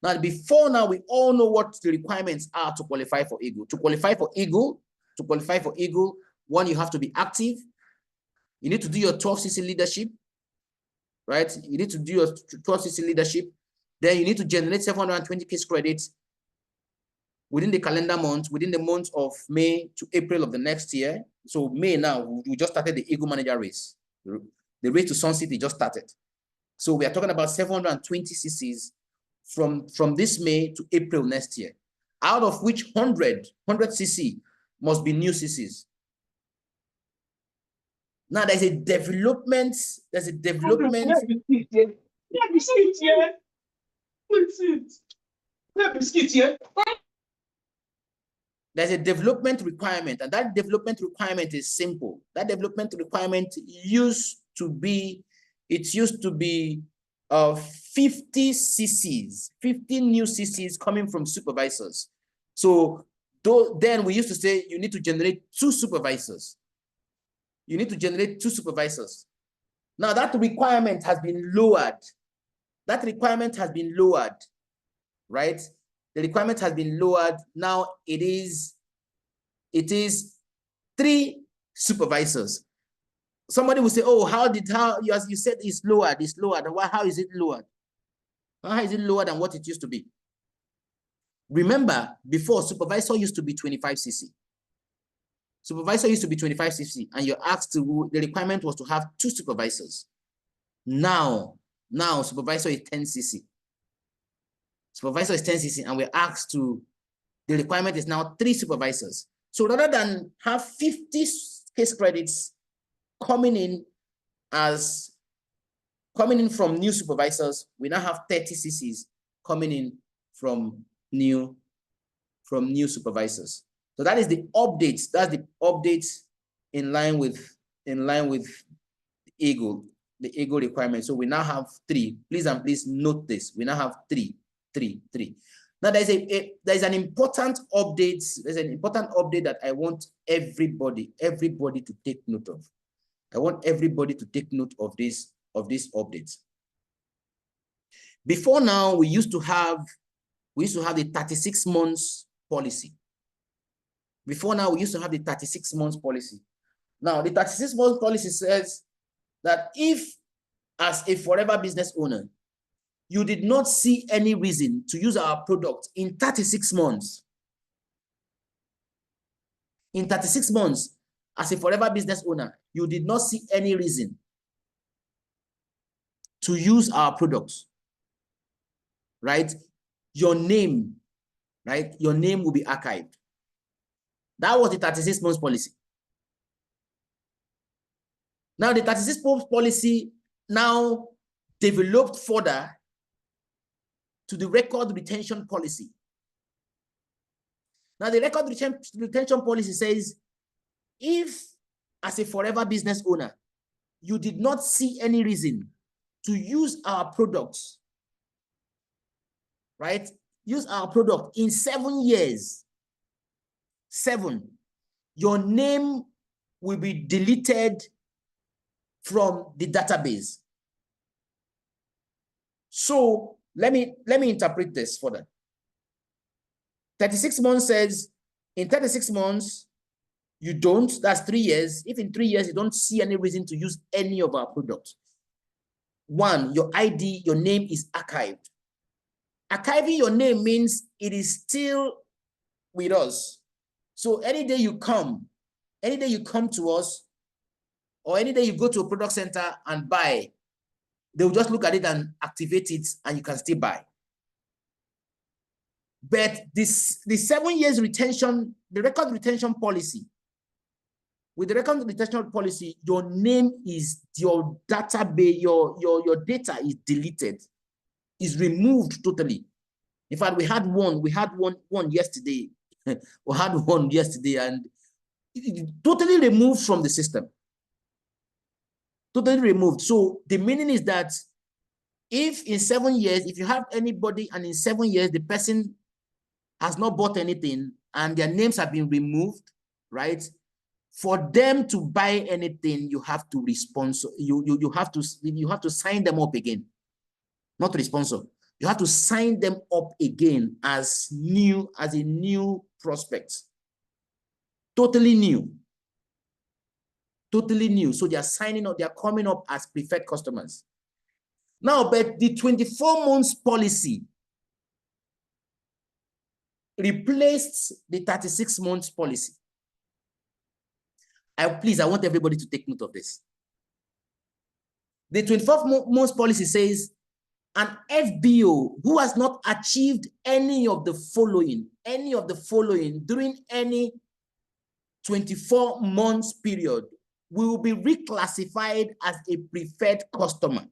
S1: Now, before now, we all know what the requirements are to qualify for ego. To qualify for ego, 1, you have to be active. You need to do your 12cc leadership, right? You need to do your 12cc leadership. Then you need to generate 720 case credits within the calendar month, within the month of May to April of the next year. So May now, we just started the ego manager race. The race to Sun City just started. So we are talking about 720 CCs from this May to April next year, out of which 100 CC must be new CCs. Now there's a development. There's a development requirement, and that development requirement is simple. That development requirement used to be 50 CCs, 50 new CCs coming from supervisors. So then we used to say you need to generate 2 supervisors. You need to generate 2 supervisors. Now that requirement has been lowered. That requirement has been lowered, right? The requirement has been lowered. Now it is 3 supervisors. Somebody will say, oh, as you said, it's lowered. How is it lowered? How is it lower than what it used to be? Remember, before, supervisor used to be 25 cc. Supervisor used to be 25 cc, and you're asked to, the requirement was to have 2 supervisors. Now supervisor is 10 cc. Supervisor is 10 cc, and we're asked to, the requirement is now 3 supervisors. So rather than have 50 case credits coming in from new supervisors, we now have 30 CCs coming in from new supervisors. So that is the updates. That's the updates in line with Eagle, the Eagle requirement. So we now have 3. Please note this. We now have 3. Now there's an important update. There's an important update that I want everybody to take note of. I want everybody to take note of this updates. Before now, we used to have the 36 months policy. Before now, we used to have the 36 months policy. Now, the 36 months policy says that if, as a forever business owner, you did not see any reason to use our product in 36 months, in 36 months, as a forever business owner, you did not see any reason to use our products, right? Your name, right? Your name will be archived. That was the 36 months policy. Now, the 36 months policy now developed further to the record retention policy. Now, the record retention policy says, if, as a forever business owner, you did not see any reason to use our products, right? Use our product in 7 years, 7, your name will be deleted from the database. So let me interpret this further. 36 months says, in 36 months, you don't, that's 3 years. If in 3 years, you don't see any reason to use any of our products, 1, your ID, your name is archived. Archiving your name means it is still with us. So any day you come to us, or any day you go to a product center and buy, they'll just look at it and activate it, and you can still buy. But the 7 years retention, the record retention policy, with the record retention policy, your name is, your database, your data is deleted, is removed totally. In fact, we had one yesterday. We had one yesterday, and it totally removed from the system. Totally removed. So the meaning is that if in 7 years, if you have anybody and in 7 years, the person has not bought anything and their names have been removed, right? For them to buy anything, you have to respond. You have to sign them up again. Not responsor. You have to sign them up again as a new prospect. Totally new. Totally new. So they are signing up, they are coming up as preferred customers. Now, but the 24 months policy replaced the 36 months policy. I want everybody to take note of this. The 24 months policy says an FBO who has not achieved any of the following during any 24 months period will be reclassified as a preferred customer.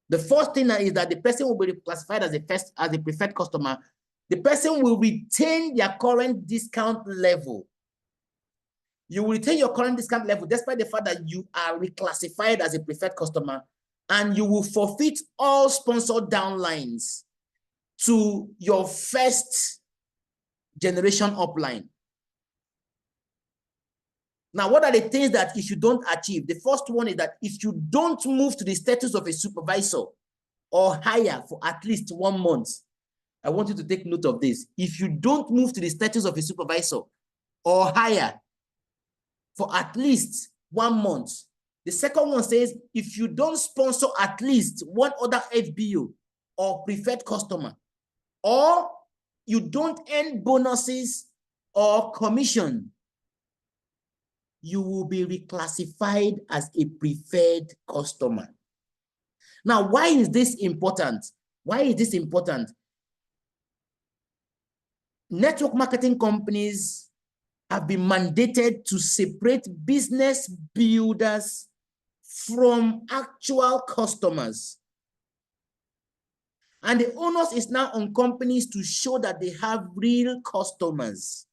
S1: The first thing is that the person will be classified as a preferred customer. The person will retain their current discount level. You will retain your current discount level despite the fact that you are reclassified as a preferred customer, and you will forfeit all sponsored downlines to your first generation upline. Now, what are the things that if you don't achieve? The first one is that if you don't move to the status of a supervisor or higher for at least 1 month, I want you to take note of this. If you don't move to the status of a supervisor or higher for at least 1 month, the second one says, if you don't sponsor at least one other FBO or preferred customer, or you don't earn bonuses or commission, you will be reclassified as a preferred customer. Now, why is this important? Why is this important? Network marketing companies have been mandated to separate business builders from actual customers. And the onus is now on companies to show that they have real customers.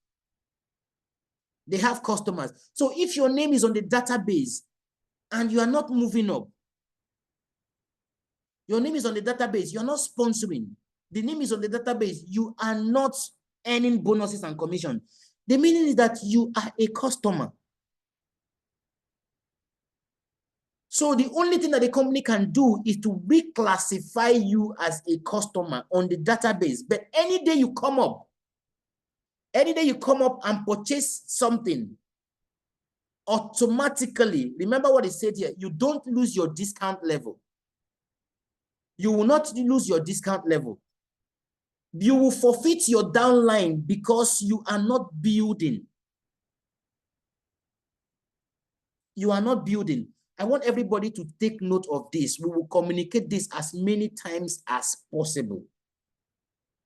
S1: They have customers. So if your name is on the database and you are not moving up, your name is on the database, you're not sponsoring, the name is on the database, you are not earning bonuses and commission, the meaning is that you are a customer. So the only thing that the company can do is to reclassify you as a customer on the database. But any day you come up and purchase something, automatically, remember what it said here, you don't lose your discount level. You will not lose your discount level. You will forfeit your downline because you are not building. You are not building. I want everybody to take note of this. We will communicate this as many times as possible.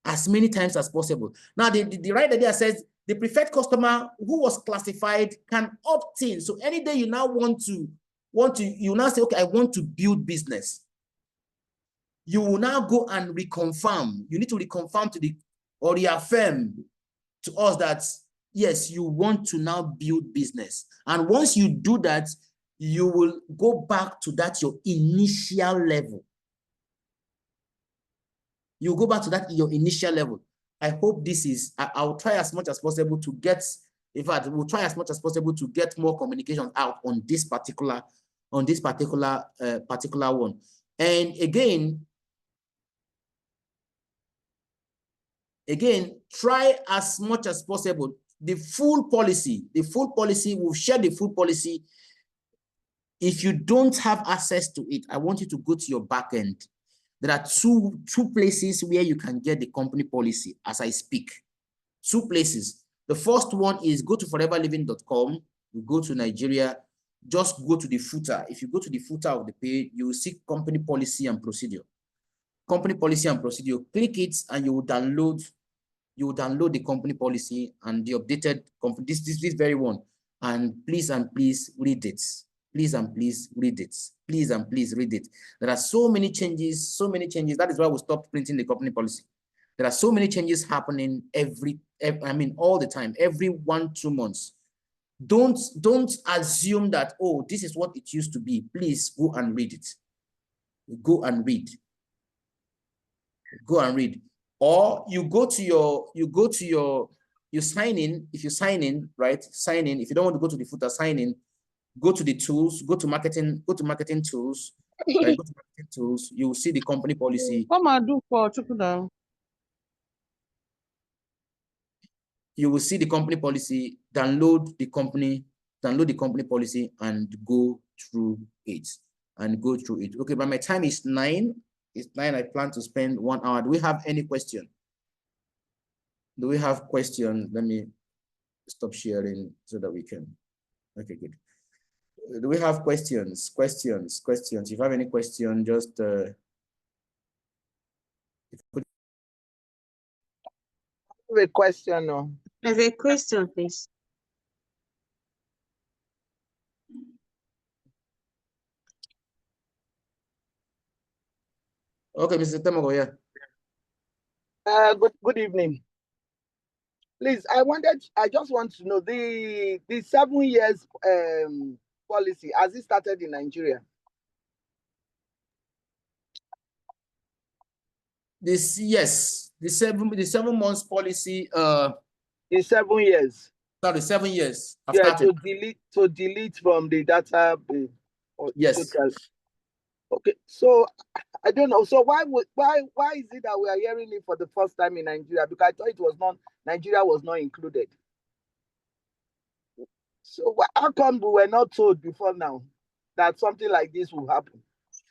S1: As many times as possible. Now, the right idea says the preferred customer who was classified can opt in. So any day you now you now say, okay, I want to build business. You will now go and reconfirm. You need to reconfirm or reaffirm to us that, yes, you want to now build business. And once you do that, you will go back to that your initial level. You go back to that your initial level. I hope this is, I'll try as much as possible to get, in fact, we'll try as much as possible to get more communication out on this particular one. And again, try as much as possible. The full policy, we'll share the full policy. If you don't have access to it, I want you to go to your back end. There are two places where you can get the company policy as I speak. 2 places. The first one is go to foreverliving.com. You go to Nigeria, just go to the footer. If you go to the footer of the page, you will see company policy and procedure. Company policy and procedure, click it and you will download the company policy and the updated company, this very one. And please read it. Please and please read it. Please and please read it. There are so many changes. That is why we stopped printing the company policy. There are so many changes happening all the time, every 1-2 months. Don't assume that, oh, this is what it used to be. Please go and read it. Go and read. Go and read. Or you sign in. If you sign in, right? Sign in. If you don't want to go to the footer, sign in. Go to the tools, go to marketing tools. Right, go to marketing tools. You will see the company policy. You will see the company policy, download the company policy and go through it. Okay, but my time is 9. It's 9. I plan to spend 1 hour. Do we have any question? Do we have questions? Let me stop sharing so that we can. Okay, good. Do we have questions? Questions. If you have any question, just
S2: I have a question. No.
S3: I have a question, please.
S1: Okay, Mr. Tamago, yeah.
S2: Good evening. Please, I just want to know the 7 years policy, has it started in Nigeria?
S1: Yes, the 7 months policy.
S2: In 7 years.
S1: Sorry, 7 years.
S2: Yeah, to delete from the data.
S1: Yes.
S2: Okay, so I don't know. So why is it that we are hearing it for the first time in Nigeria? Because I thought Nigeria was not included. So how come we were not told before now that something like this will happen?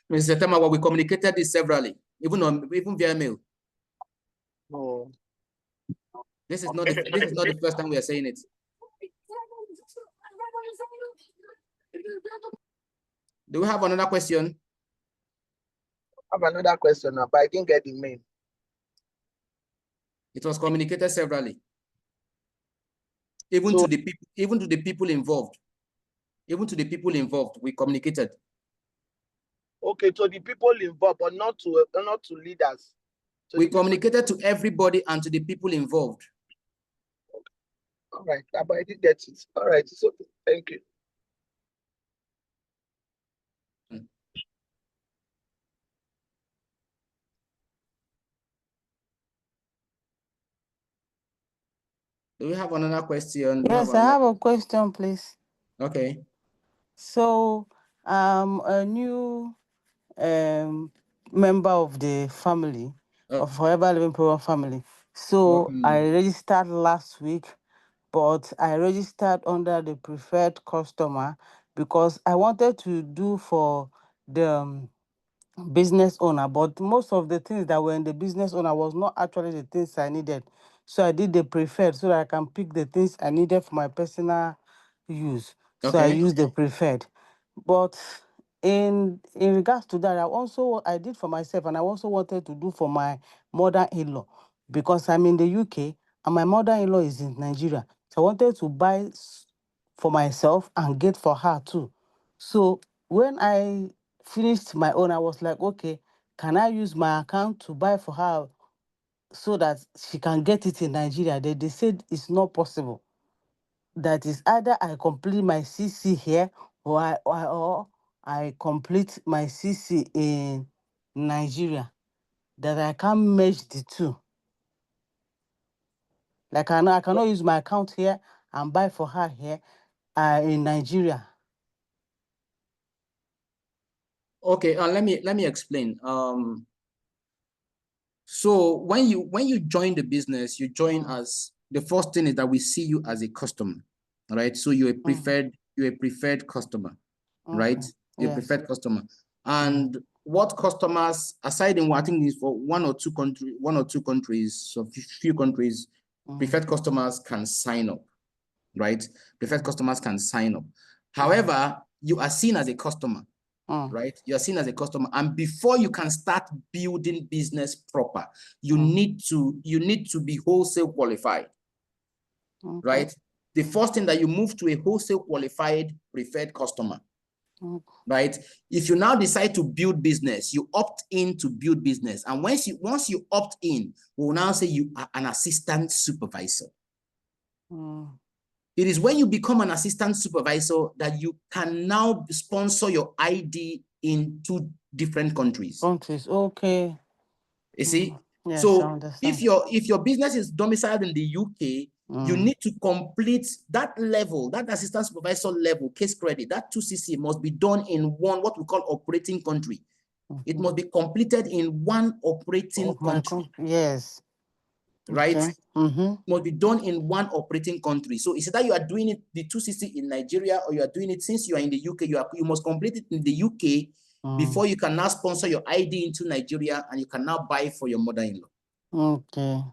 S1: Mr. Tamago, we communicated this severally. even via mail.
S2: No.
S1: This is not the first time we are saying it. Do we have another question?
S2: I have another question now, but I didn't get the mail.
S1: It was communicated severally. Even to the people involved. Even to the people involved, we communicated.
S2: Okay, so the people involved, but not to leaders.
S1: We communicated to everybody and to the people involved.
S2: Okay. All right, but I didn't get it. All right, it's okay. Thank you.
S1: Do we have another question?
S4: Yes, I have a question, please.
S1: Okay.
S4: So, a new member of the family, of Forever Living Program family. So I registered last week, but I registered under the preferred customer because I wanted to do for the business owner, but most of the things that were in the business owner was not actually the things I needed. So I did the preferred so that I can pick the things I needed for my personal use. So I used the preferred. But in regards to that, I did for myself, and I also wanted to do for my mother-in-law because I'm in the UK and my mother-in-law is in Nigeria. So I wanted to buy for myself and get for her too. So when I finished my own, I was like, okay, can I use my account to buy for her so that she can get it in Nigeria? They said it's not possible. That is either I complete my CC here or I complete my CC in Nigeria. That I can merge the two. Like I cannot use my account here and buy for her here in Nigeria.
S1: Okay, let me explain. So when you join the business, you join as the first thing is that we see you as a customer, right? So you're a preferred customer, right? You're a preferred customer. And what customers, aside in what I think is for one or two countries, so few countries, preferred customers can sign up, right? Preferred customers can sign up. However, you are seen as a customer. Right? You're seen as a customer. And before you can start building business proper, you need to be wholesale qualified. Right? The first thing that you move to a wholesale qualified preferred customer. Right? If you now decide to build business, you opt in to build business. And once you opt in, we'll now say you are an assistant supervisor. It is when you become an assistant supervisor that you can now sponsor your ID in 2 different countries.
S4: Okay.
S1: You see?
S4: Yes,
S1: so if your business is domiciled in the UK, you need to complete that level, that assistant supervisor level, case credit, that 2CC must be done in one, what we call operating country. It must be completed in one operating country.
S4: Yes.
S1: Right? Must be done in one operating country. So it's either you are doing it, the 2CC in Nigeria, or you are doing it since you are in the UK, you must complete it in the UK before you can now sponsor your ID into Nigeria and you can now buy for your mother-in-law.
S4: Okay.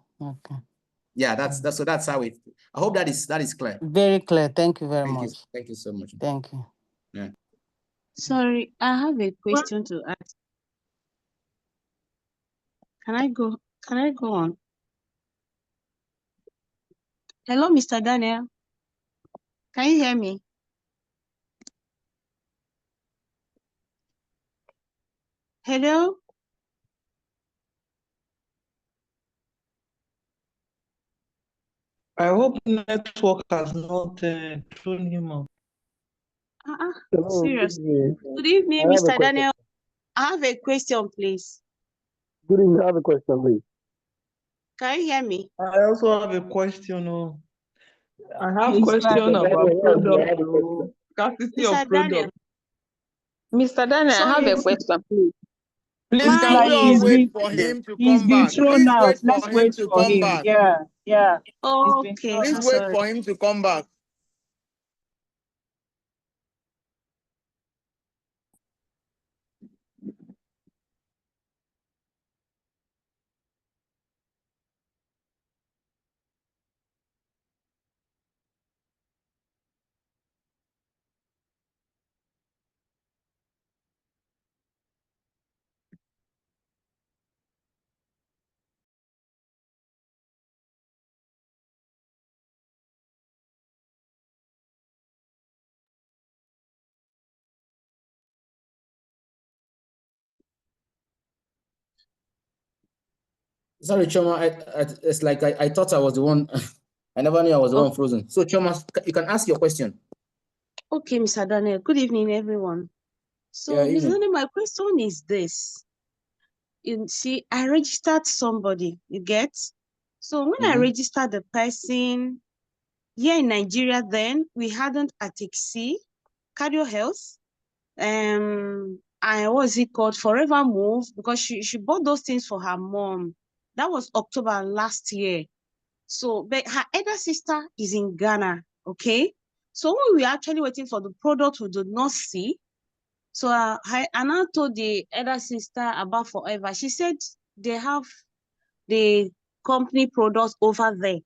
S1: Yeah, that's how it. I hope that is clear.
S4: Very clear. Thank you very much.
S1: Thank you so much.
S4: Thank you.
S1: Yeah.
S3: Sorry, I have a question to ask. Can I go on? Hello, Mr. Daniel. Can you hear me? Hello?
S5: I hope network has not thrown him off.
S3: Serious. Good evening, Mr. Daniel. I have a question, please.
S6: Good evening. I have a question, please.
S3: Can you hear me?
S5: I also have a question. I have a question about product, scarcity of product.
S7: Mr. Daniel, I have a question, please.
S8: Please, can we all wait for him to come back? Please wait for him to come back.
S3: Yeah. Okay.
S8: Please wait for him to come back.
S1: Sorry, Choma. It's like I thought I was the one. I never knew I was the one frozen. So, Choma, you can ask your question.
S3: Okay, Mr. Daniel. Good evening, everyone. So,
S1: Yeah,
S3: Mr. Daniel, my question is this. You see, I registered somebody, you get? So when I registered the person here in Nigeria, then we hadn't a taxi, cardio health, and what's it called? Forever Move, because she bought those things for her mom. That was October last year. So, but her elder sister is in Ghana, okay? So when we were actually waiting for the product we did not see, so I now told the elder sister about Forever. She said they have the company products over there,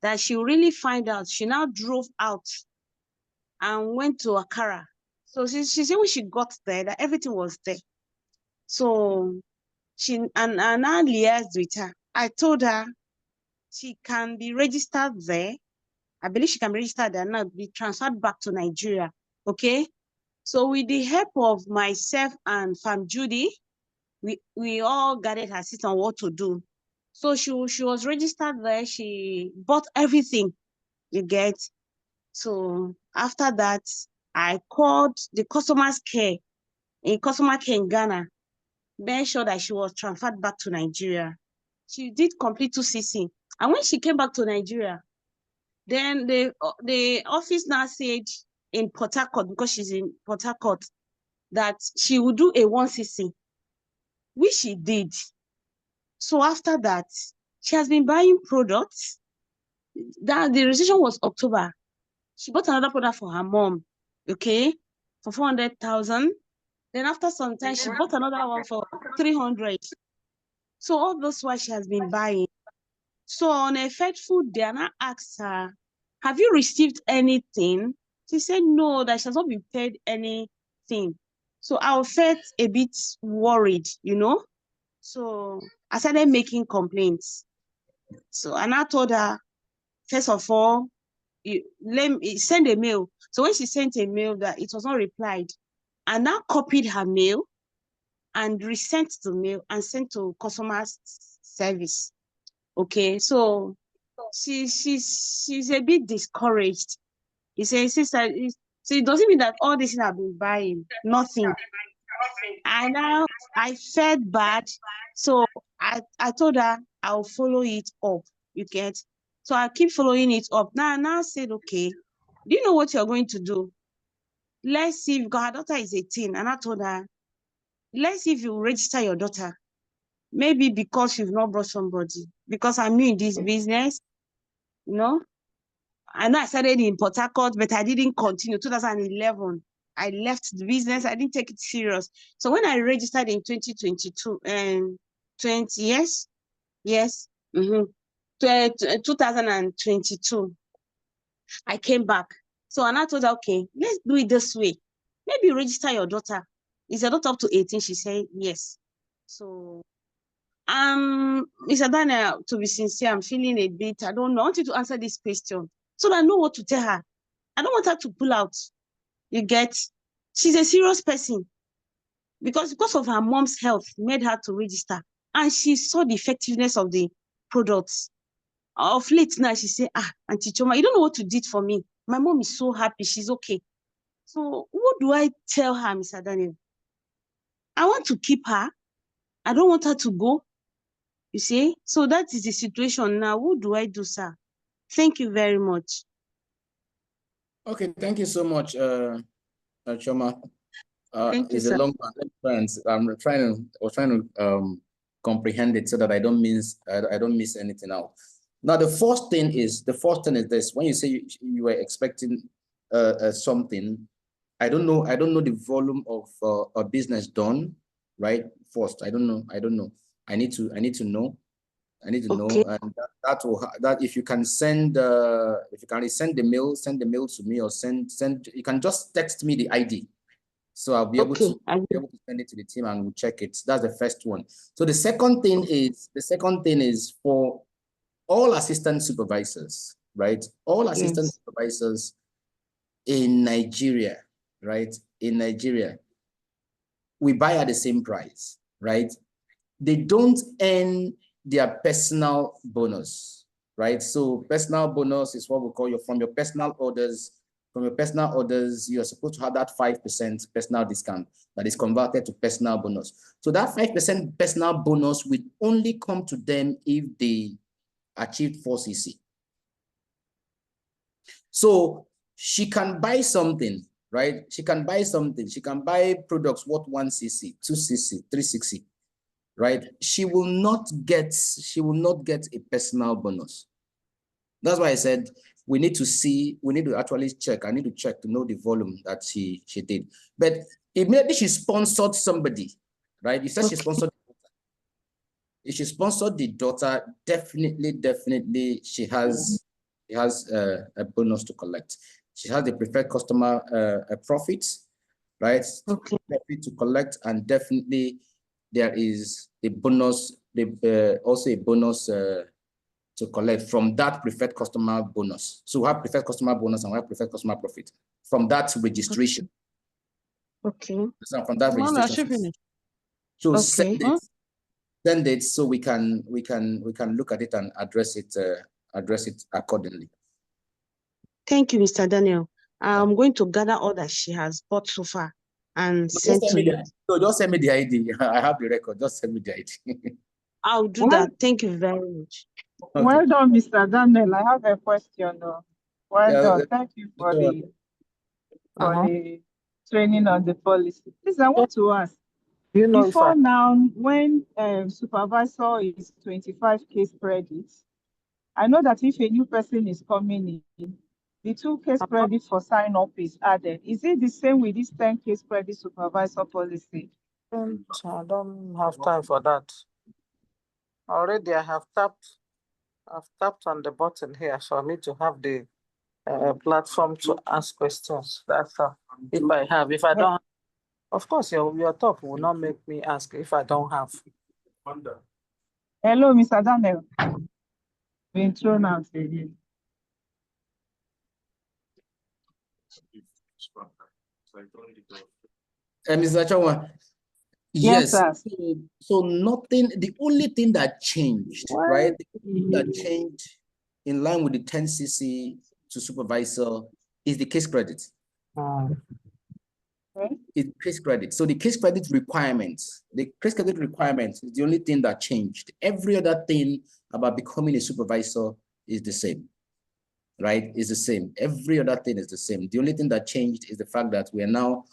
S3: that she really find out. She now drove out and went to Accra. So she said when she got there, that everything was there. So she and I liaised with her. I told her she can be registered there. I believe she can be registered there and now be transferred back to Nigeria. Okay. So with the help of myself and Fam Judy, we all gathered her sit on what to do. So she was registered there. She bought everything, you get. So after that, I called the customer care in Ghana, made sure that she was transferred back to Nigeria. She did complete 2cc. And when she came back to Nigeria, then the office now said in Port Harcourt, because she's in Port Harcourt, that she would do a 1cc, which she did. So after that, she has been buying products. That the registration was October. She bought another product for her mom, okay, for 400,000. Then after some time, she bought another one for 300. So all those while she has been buying. So on a fateful day, and I asked her, have you received anything? She said no, that she has not been paid anything. So I felt a bit worried, you know. So I started making complaints. So and I told her, first of all, let me send a mail. So when she sent a mail that it was not replied, I now copied her mail and resent the mail and sent to customer service. Okay, so she's a bit discouraged. He says, sister, so it doesn't mean that all this thing I've been buying, nothing. And now I felt bad. So I told her I'll follow it up. You get? So I keep following it up. Now I said, okay, do you know what you're going to do? Let's see, because her daughter is 18. And I told her, let's see if you register your daughter. Maybe because you've not brought somebody. Because I'm new in this business, you know. I know I started in Port Harcourt, but I didn't continue. 2011, I left the business. I didn't take it serious. So when I registered in 2022, and 20 years, yes, 2022, I came back. So and I told her, okay, let's do it this way. Maybe register your daughter. Is your daughter up to 18? She said yes. So Mr. Daniel, to be sincere, I'm feeling a bit, I don't know. I want you to answer this question so that I know what to tell her. I don't want her to pull out. You get? She's a serious person because of her mom's health made her to register. And she saw the effectiveness of the products. Of late now, she said, Auntie Choma, you don't know what you did for me. My mom is so happy. She's okay. So what do I tell her, Mr. Daniel? I want to keep her. I don't want her to go. You see? So that is the situation now. What do I do, sir? Thank you very much.
S1: Okay, thank you so much, Choma.
S3: Thank you,
S1: It's
S3: sir.
S1: a long one. I'm trying to comprehend it so that I don't miss anything out. Now, the first thing is this: when you say you were expecting something, I don't know the volume of a business done, right? First, I don't know. I need to know.
S3: Okay.
S1: And that if you can send send the mail to me, or send you can just text me the ID. So I'll be able to send it to the team and we'll check it. That's the first one. So the second thing is for all assistant supervisors, right? All assistant supervisors in Nigeria, right? In Nigeria, we buy at the same price, right? They don't earn their personal bonus, right? So personal bonus is what we call from your personal orders. From your personal orders, you're supposed to have that 5% personal discount that is converted to personal bonus. So that 5% personal bonus will only come to them if they achieved 4cc. So she can buy something, right? She can buy something. She can buy products worth 1cc, 2cc, 3cc, right? She will not get a personal bonus. That's why I said we need to actually check. I need to check to know the volume that she did. But immediately she sponsored somebody, right? You said she sponsored. If she sponsored the daughter, definitely she has a bonus to collect. She has the preferred customer a profit, right?
S3: Okay.
S1: Profit to collect, and definitely there is a bonus, also a bonus to collect from that preferred customer bonus. So we have preferred customer bonus and we have preferred customer profit from that registration.
S3: Okay.
S1: So from that registration. So
S3: okay.
S1: Send it so we can look at it and address it accordingly.
S3: Thank you, Mr. Daniel. I'm going to gather all that she has bought so far and send to you.
S1: No, just send me the ID. I have the record. Just send me the ID.
S3: I'll do that. Thank you very much.
S8: Okay. Well done, Mr. Daniel. I have a question though. Well done. Thank you for the training on the policy. Please, I want to ask. Before now, when supervisor is 25 case credits, I know that if a new person is coming in, the 2 case credit for sign up is added. Is it the same with this 10 case credit supervisor policy?
S4: I don't have time for that. Already I have tapped on the button here for me to have the platform to ask questions. That's all. If I don't have, of course your top will not make me ask if I don't have.
S8: Hello, Mr. Daniel. Been thrown out again.
S1: Mr. Chawa,
S8: yes, sir.
S1: So nothing, the only thing that changed, right? The only thing that changed in line with the 10cc to supervisor is the case credit. It's case credit. So the case credit requirements, is the only thing that changed. Every other thing about becoming a supervisor is the same, right? Is the same. Every other thing is the same. The only thing that changed is the fact that we are now,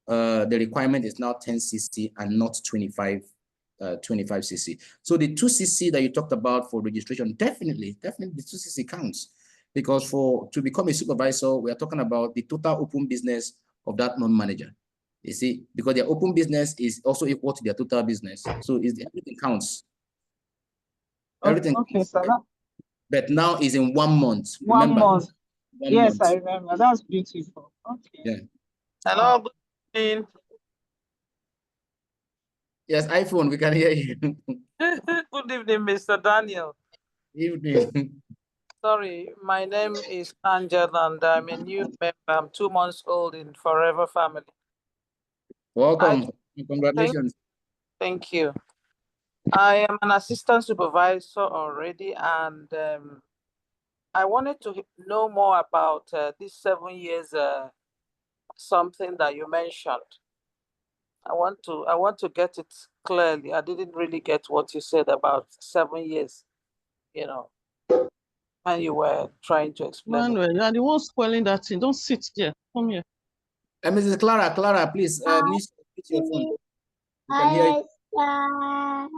S1: the requirement is now 10cc and not 25cc. So the 2cc that you talked about for registration, definitely the 2cc counts, because to become a supervisor, we are talking about the total open business of that non-manager. You see, because their open business is also equal to their total business. So everything counts. Everything.
S8: Okay, sir.
S1: But now is in 1 month.
S8: Remember? 1 month. Yes,
S1: month.
S8: I remember. That's beautiful. Okay.
S1: Yeah.
S4: Hello, good evening.
S1: Yes, iPhone, we can hear you.
S4: Good evening, Mr. Daniel.
S1: Evening.
S4: Sorry, my name is Angela and I'm a new member. I'm 2 months old in Forever Family.
S1: Welcome. Congratulations.
S4: Thank you. I am an assistant supervisor already, and I wanted to know more about this 7 years something that you mentioned. I want to get it clearly. I didn't really get what you said about 7 years, and you were trying to explain.
S5: Manuel, you are the one spoiling that thing. Don't sit there. Come here.
S1: Mrs. Clara, please, please put your phone. You can hear you.
S9: Hi.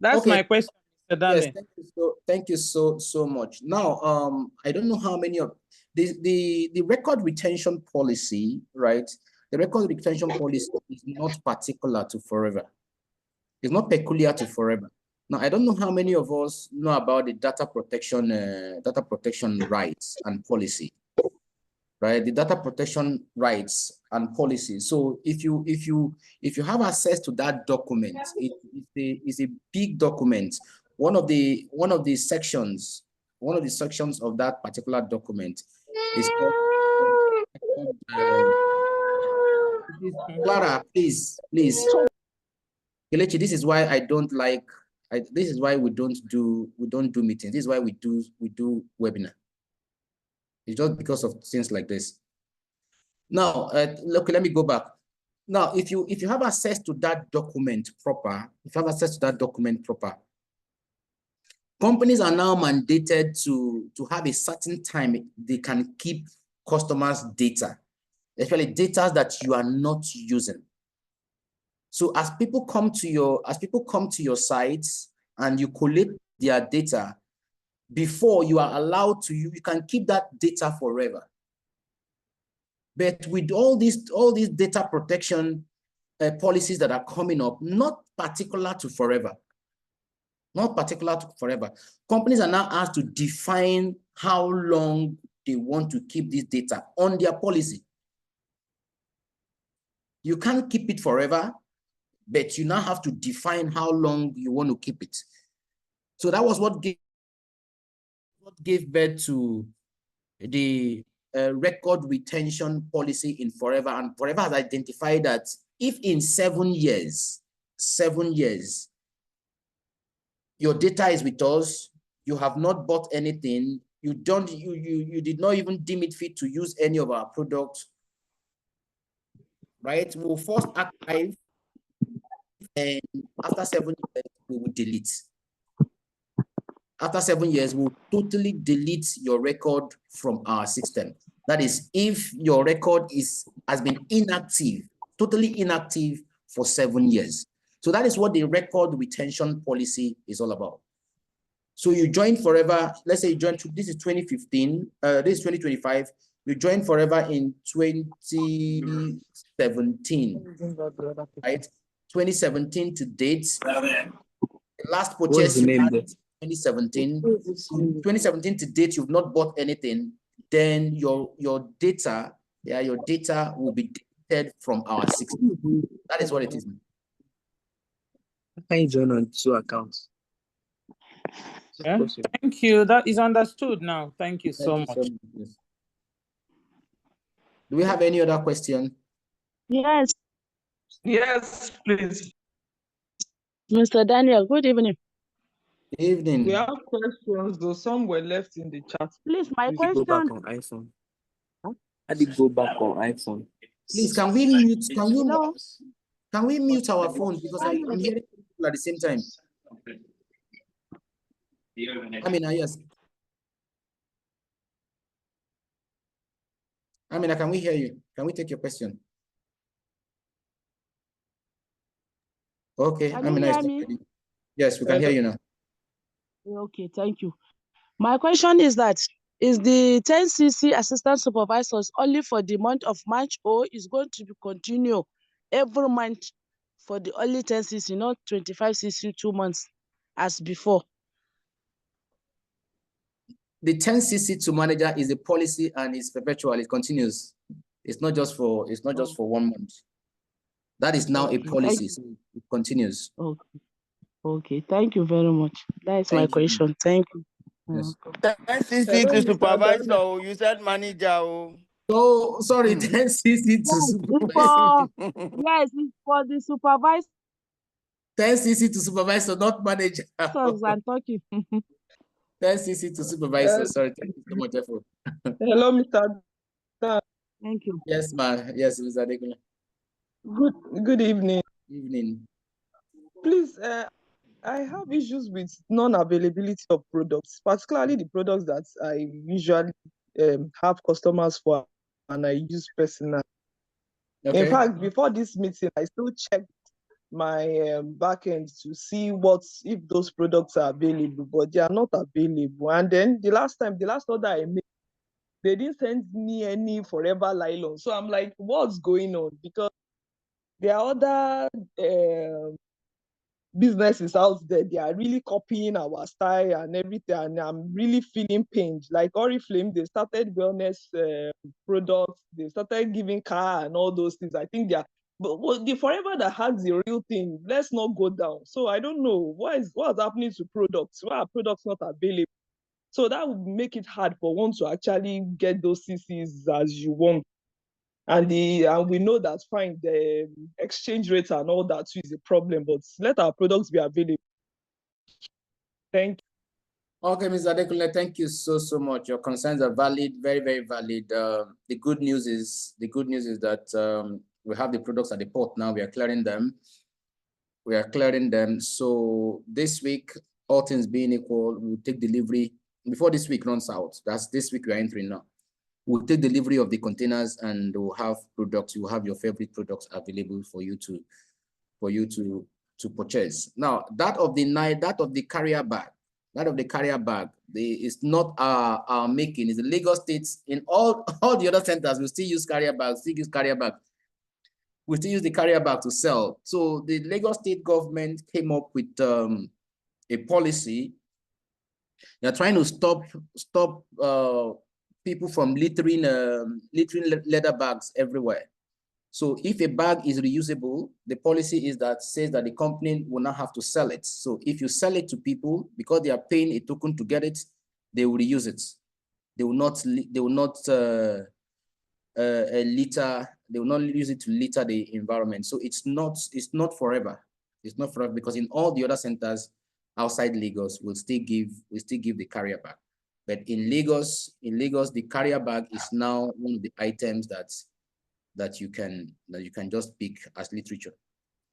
S5: That's my question, Mr. Daniel.
S1: Yes, thank you so much. Now, I don't know how many of the record retention policy, right? The record retention policy is not particular to Forever. It's not peculiar to Forever. Now, I don't know how many of us know about the data protection rights and policy, right? The data protection rights and policy. So if you have access to that document, it's a big document. One of the sections of that particular document is called Clara, please. Kelechi, this is why I don't like. This is why we don't do meetings. This is why we do webinar. It's just because of things like this. Now, look, let me go back. Now, if you have access to that document proper, companies are now mandated to have a certain time they can keep customers' data, especially data that you are not using. So as people come to your sites and you collect their data, before you are allowed to, you can keep that data forever. But with all these data protection policies that are coming up, not particular to forever. Companies are now asked to define how long they want to keep this data on their policy. You can't keep it forever, but you now have to define how long you want to keep it. So that was what gave birth to the record retention policy in Forever. And Forever has identified that if in 7 years, your data is with us, you have not bought anything, you did not even deem it fit to use any of our products, right? We'll first archive, and after 7 years, we will delete. After 7 years, we'll totally delete your record from our system. That is, if your record has been inactive, totally inactive for 7 years. So that is what the record retention policy is all about. So you join Forever, let's say you joined, this is 2015, this is 2025, you joined Forever in 2017, right? 2017 to date, the last purchase you had in 2017, 2017 to date, you've not bought anything, then your data will be deleted from our system. That is what it is.
S10: Can you join on 2 accounts?
S11: Yeah. Thank you. That is understood now. Thank you so much.
S1: Yes. Do we have any other question?
S7: Yes.
S5: Yes, please.
S7: Mr. Daniel, good evening.
S1: Evening.
S5: We have questions, though some were left in the chat.
S7: Please, my
S10: Please go back
S7: question.
S10: on iPhone. I did go back on iPhone.
S1: Please, can we mute? Can we mute our phones, because I'm hearing people at the same time? I mean, yes. I mean, can we hear you? Can we take your question? Okay.
S7: Can you hear me?
S1: Yes, we can hear you now.
S7: Okay, thank you. My question is that, is the 10cc assistant supervisors only for the month of March, or is going to be continue every month for the only 10cc, not 25cc 2 months as before?
S1: The 10cc to manager is a policy and it's perpetual. It continues. It's not just for 1 month. That is now a policy. So it continues.
S7: Okay. Thank you very much. That is my question. Thank you.
S1: Yes.
S4: 10cc to supervisor. You said manager.
S1: Oh, sorry, 10cc to supervisor.
S7: Yes, it's for the supervisor.
S1: 10cc to supervisor, not manager.
S7: I'm talking.
S1: 10cc to supervisor. Sorry, thank you so much, effort.
S5: Hello, Mr. Dan.
S7: Thank you.
S1: Yes, ma'am. Yes, Mr. Adekuna.
S5: Good evening.
S1: Evening.
S5: Please, I have issues with non-availability of products, particularly the products that I usually have customers for and I use personally.
S1: Okay.
S5: In fact, before this meeting, I still checked my backend to see if those products are available, but they are not available. And then the last order I made, they didn't send me any Forever nylon. So I'm like, what's going on? Because there are other businesses out there, they are really copying our style and everything, and I'm really feeling pained. Like Oriflame, they started wellness products, they started giving car and all those things. I think they are, but the Forever that has the real thing, let's not go down. So I don't know what's happening to products. Why are products not available? So that would make it hard for one to actually get those CCs as you want. And we know that fine, the exchange rates and all that too is a problem, but let our products be available. Thank you.
S1: Okay, Ms. Adekunle, thank you so much. Your concerns are valid, very valid. The good news is that we have the products at the port now. We are clearing them. So this week, all things being equal, we'll take delivery before this week runs out. That's this week we are entering now. We'll take delivery of the containers and we'll have products. You have your favorite products available for you to purchase. Now, that of the carrier bag, is not our making. It's the Lagos states. In all the other centers, we still use carrier bags. We still use the carrier bag to sell. So the Lagos state government came up with a policy. They're trying to stop people from littering leather bags everywhere. So if a bag is reusable, the policy says that the company will not have to sell it. So if you sell it to people, because they are paying a token to get it, they will reuse it. They will not litter. They will not use it to litter the environment. So it's not forever. It's not forever, because in all the other centers outside Lagos, we'll still give the carrier bag. But in Lagos, the carrier bag is now one of the items that you can just pick as literature.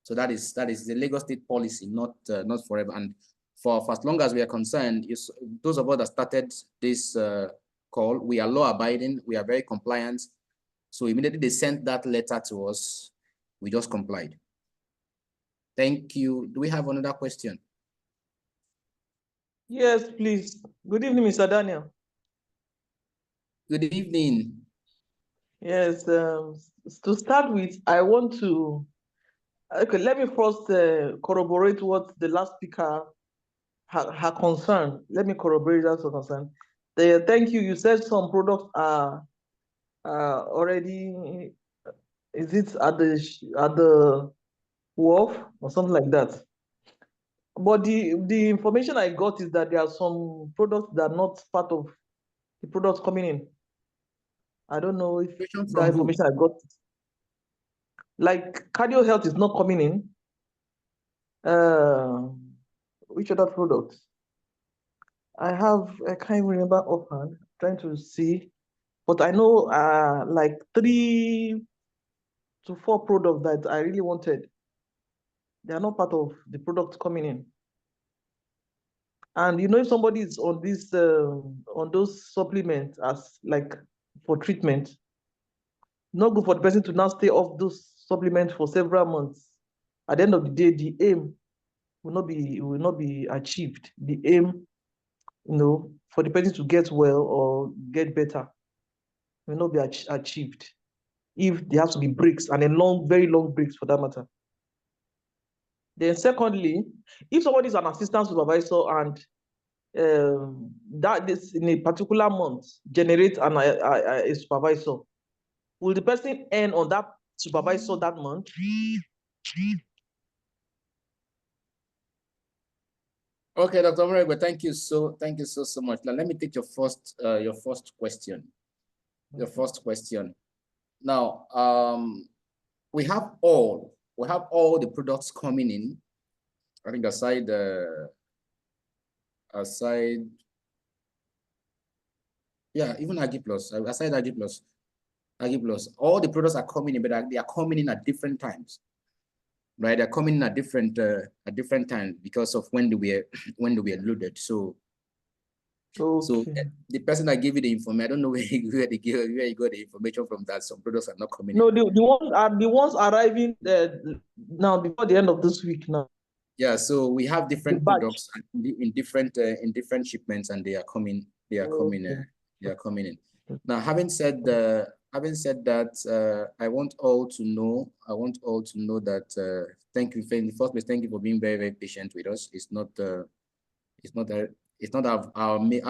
S1: So that is the Lagos state policy, not forever. And for as long as we are concerned, those of us that started this call, we are law abiding, we are very compliant. So immediately they sent that letter to us, we just complied. Thank you. Do we have another question?
S12: Yes, please. Good evening, Mr. Daniel.
S1: Good evening.
S12: Yes, to start with, I want to, okay, let me first corroborate what the last speaker her concern. Let me corroborate that concern. Thank you. You said some products are already, is it at the wharf or something like that? But the information I got is that there are some products that are not part of the products coming in. I don't know if that information I got. Like cardio health is not coming in. Which other products? I can't remember offhand, trying to see, but I know like 3 to 4 products that I really wanted. They are not part of the products coming in. And if somebody is on this on those supplements as like for treatment, not good for the person to now stay off those supplements for several months. At the end of the day, the aim will not be achieved. The aim, for the person to get well or get better will not be achieved if there has to be breaks, and then very long breaks for that matter. Then secondly, if somebody is an assistant supervisor and that is in a particular month generate a supervisor, will the person earn on that supervisor that month?
S1: Okay, Dr. Omorego, thank you so much. Now let me take your first question. Your first question. Now, we have all the products coming in. I think aside, yeah, even Agi Plus, aside Agi Plus, all the products are coming in, but they are coming in at different times, right? They're coming in at different times because of when they were loaded. So, okay. So the person that gave you the information, I don't know where you got the information from. That some products are not coming in.
S12: No, the ones arriving now before the end of this week now.
S1: Yeah, so we have different products in different shipments, and they are coming. They are coming in. Now, having said that, I want all to know that thank you. In the first place, thank you for being very patient with us. It's not out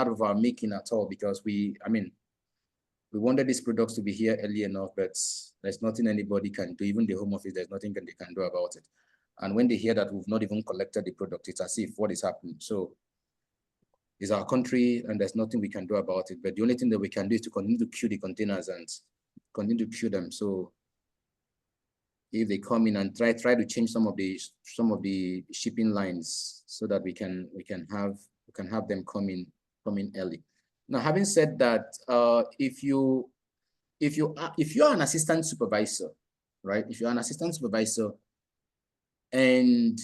S1: of our making at all, because we wanted these products to be here early enough, but there's nothing anybody can do. Even the Home Office, there's nothing they can do about it. And when they hear that we've not even collected the product, it's as if what is happening. So it's our country and there's nothing we can do about it. But the only thing that we can do is to continue to queue the containers and continue to queue them. So if they come in and try to change some of the shipping lines so that we can have them come in early. Now, having said that, if you're an assistant supervisor, right? If you're an assistant supervisor and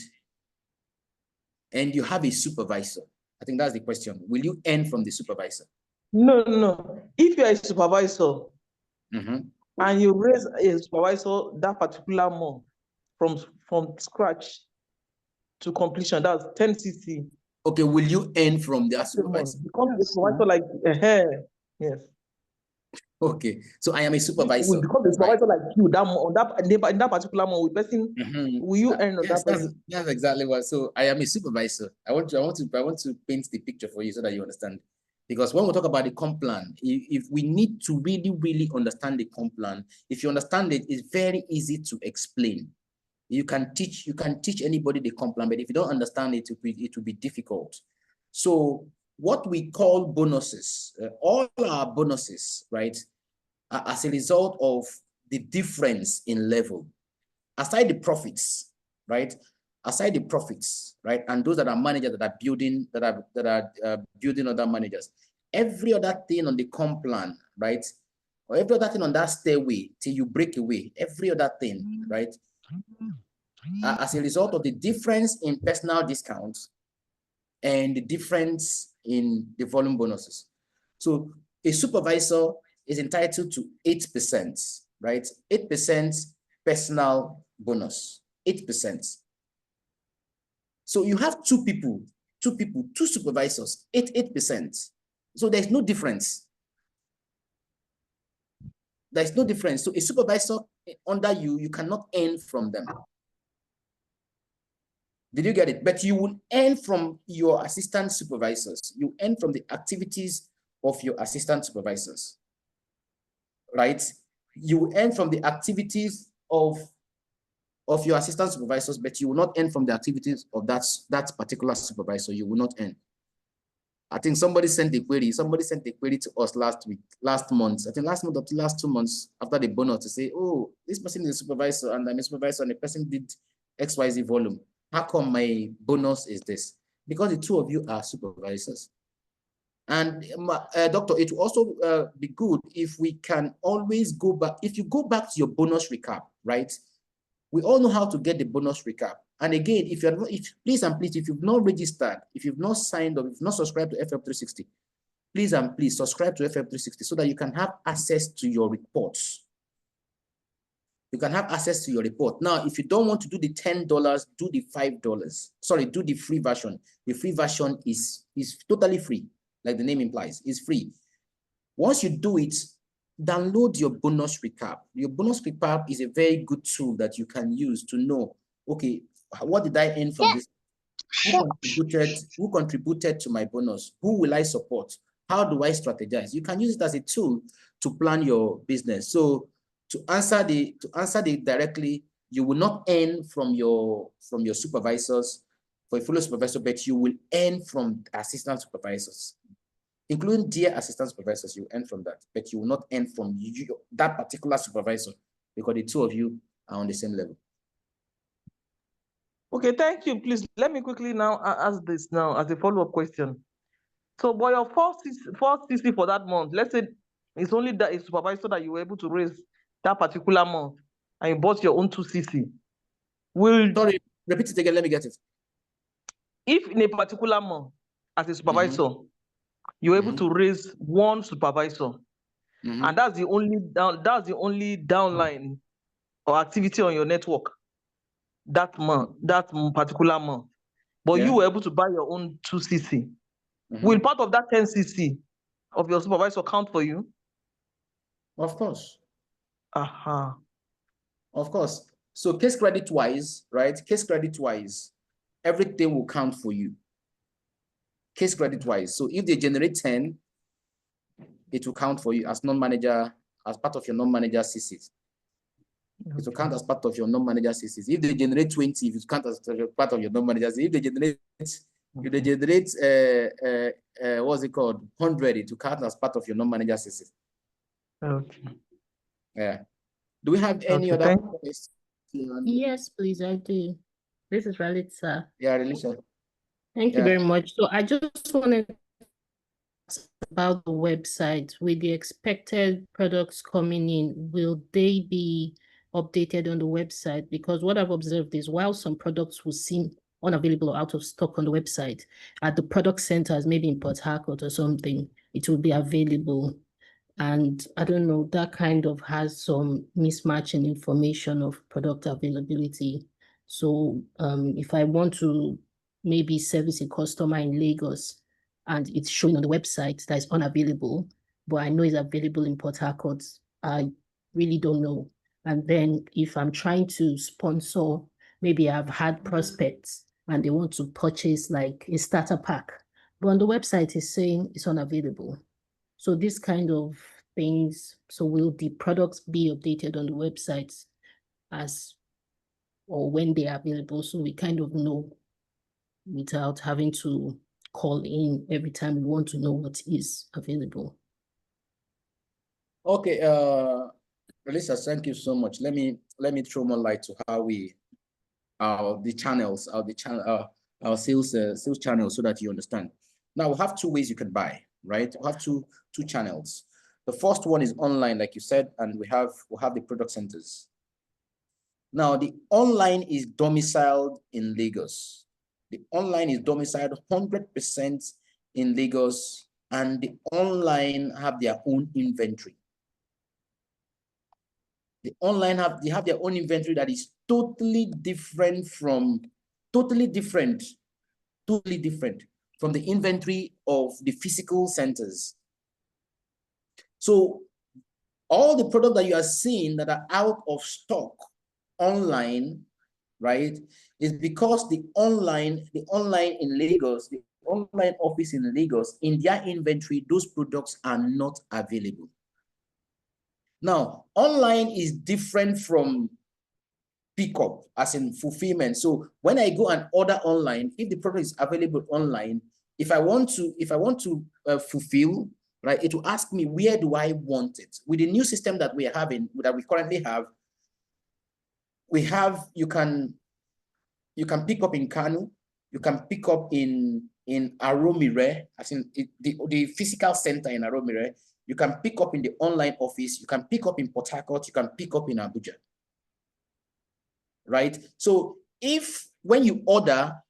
S1: you have a supervisor, I think that's the question. Will you earn from the supervisor?
S12: No. If you're a supervisor and you raise a supervisor that particular month from scratch to completion, that's 10 CC.
S1: Okay, will you earn from the supervisor?
S12: Become a supervisor like yes.
S1: Okay, so I am a supervisor.
S12: Will become a supervisor like you in that particular month with person. Will you earn on
S1: yes,
S12: that person?
S1: that's exactly what. So I am a supervisor. I want to paint the picture for you so that you understand. Because when we talk about the comp plan, if we need to really understand the comp plan, if you understand it, it's very easy to explain. You can teach anybody the comp plan, but if you don't understand it, it will be difficult. So what we call bonuses, all our bonuses, right, are as a result of the difference in level. Aside the profits, right? Aside the profits, right? And those that are managers that are building building other managers, every other thing on the comp plan, right? Or every other thing on that stairway till you break away, every other thing, right? As a result of the difference in personal discounts and the difference in the volume bonuses. So a supervisor is entitled to 8%, right? 8% personal bonus, 8%. So you have two supervisors, 8%. So there's no difference. There's no difference. So a supervisor under you, you cannot earn from them. Did you get it? But you will earn from your assistant supervisors. You earn from the activities of your assistant supervisors, right? You will earn from the activities of your assistant supervisors, but you will not earn from the activities of that particular supervisor. You will not earn. I think somebody sent a query. Somebody sent a query to us last month. I think last month or the last 2 months after the bonus to say, oh, this person is a supervisor and I'm a supervisor and the person did XYZ volume. How come my bonus is this? Because the two of you are supervisors. And doctor, it will also be good if we can always go back. If you go back to your bonus recap, right? We all know how to get the bonus recap. And again, please, if you've not registered, if you've not signed up, if you've not subscribed to FF360, please subscribe to FF360 so that you can have access to your reports. You can have access to your report. Now, if you don't want to do the $10, do the $5. Sorry, do the free version. The free version is totally free, like the name implies. It's free. Once you do it, download your bonus recap. Your bonus recap is a very good tool that you can use to know, okay, what did I earn from this? Who contributed to my bonus? Who will I support? How do I strategize? You can use it as a tool to plan your business. So to answer directly, you will not earn from your supervisors for a fellow supervisor, but you will earn from assistant supervisors, including dear assistant supervisors. You earn from that, but you will not earn from that particular supervisor because the two of you are on the same level.
S12: Okay, thank you. Please let me quickly now ask this now as a follow-up question. So, by your first CC for that month, let's say it's only that a supervisor that you were able to raise that particular month, and you bought your own 2 CC.
S1: Sorry, repeat it again. Let me get it. If
S12: in a particular month, as a supervisor, you're able to raise one supervisor, and that's the only downline or activity on your network that month, that particular month, but you were able to buy your own 2 CC. Will part of that 10 CC of your supervisor count for you?
S1: Of course. Of course. So case credit wise, right? Case credit wise, everything will count for you. Case credit wise. So if they generate 10, it will count for you as non-manager, as part of your non-manager CCs. It will count as part of your non-manager CCs. If they generate 20, it will count as part of your non-manager CCs. If they generate what's it called, 100, it will count as part of your non-manager CCs.
S12: Okay.
S1: Yeah. Do we have any
S12: Okay,
S1: other
S12: thank
S1: questions?
S13: Yes, please, I do. This is Ralitza.
S1: Yeah, Relisa.
S13: Thank you
S1: Yeah.
S13: very much. So I just wanted to ask about the website. With the expected products coming in, will they be updated on the website? Because what I've observed is while some products will seem unavailable or out of stock on the website, at the product centers, maybe in Port Harcourt or something, it will be available. And I don't know, that kind of has some mismatch in information of product availability. So if I want to maybe service a customer in Lagos and it's showing on the website that it's unavailable, but I know it's available in Port Harcourt, I really don't know. And then if I'm trying to sponsor, maybe I've had prospects and they want to purchase like a starter pack, but on the website it's saying it's unavailable. So this kind of things, so will the products be updated on the websites as or when they are available, so we kind of know without having to call in every time we want to know what is available.
S1: Okay, Lisa, thank you so much. Let me throw more light to how we the channels, our sales channels, so that you understand. Now we have two ways you can buy, right? We have two channels. The first one is online, like you said, and we have the product centers. Now the online is domiciled in Lagos. The online is domiciled 100% in Lagos, and the online have their own inventory. The online have their own inventory that is totally different from the inventory of the physical centers. So all the products that you are seeing that are out of stock online, right, is because the online in Lagos, the online office in Lagos, in their inventory, those products are not available. Now, online is different from pickup, as in fulfillment. So when I go and order online, if the product is available online, if I want to fulfill, right, it will ask me, where do I want it? With the new system that we currently have, you can pick up in Kanu, you can pick up in Aromire, as in the physical center in Aromire. You can pick up in the online office, you can pick up in Port Harcourt, you can pick up in Abuja. Right? So when you order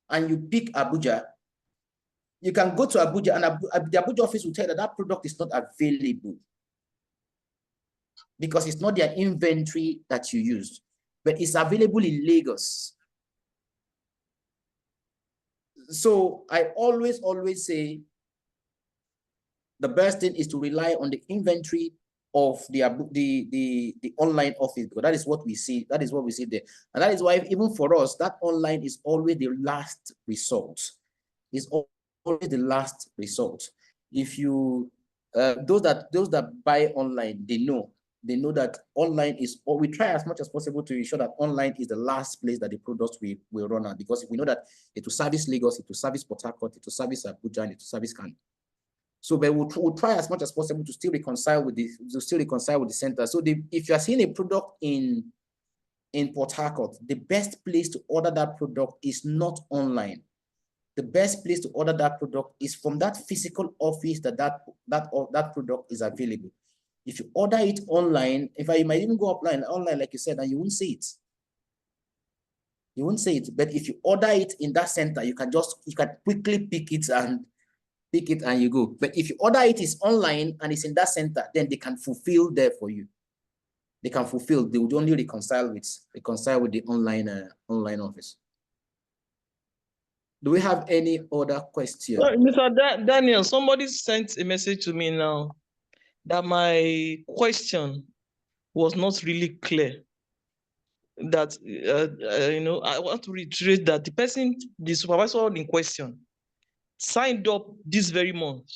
S1: and you pick Abuja, you can go to Abuja and the Abuja office will tell you that product is not available because it's not their inventory that you used, but it's available in Lagos. So I always say the best thing is to rely on the inventory of the online office, because that is what we see. That is what we see there, and that is why even for us, that online is always the last result. It's always the last result. If you those that buy online, they know that online is, or we try as much as possible to ensure that online is the last place that the products will run at, because if we know that it will service Lagos, it will service Port Harcourt, it will service Abuja, and it will service Kano. So, but we'll try as much as possible to still reconcile with the center. So, if you are seeing a product in Port Harcourt, the best place to order that product is not online. The best place to order that product is from that physical office that product is available. If you order it online, you might even go online, like you said, and you won't see it. You won't see it. But if you order it in that center, you can quickly pick it and you go. But if you order it is online and it's in that center, then they can fulfill there for you. They can fulfill. They would only reconcile with the online office. Do we have any other question?
S12: Mr. Daniel, somebody sent a message to me now that my question was not really clear. That I want to reiterate that the supervisor in question, signed up this very month.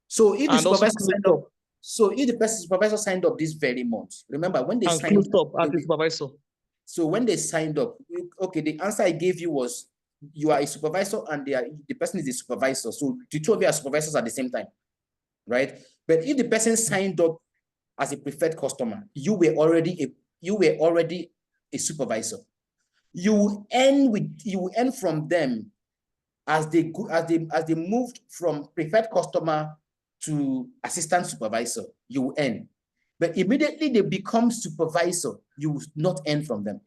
S1: So if the supervisor signed up, supervisor signed up this very month, remember when they signed
S12: up as a supervisor.
S1: So when they signed up, okay, the answer I gave you was you are a supervisor and the person is a supervisor. So the two of you are supervisors at the same time, right? But if the person signed up as a preferred customer, you were already a supervisor. You earn from them as they moved from preferred customer to assistant supervisor. You earn, but immediately they become supervisor, you will not earn from them.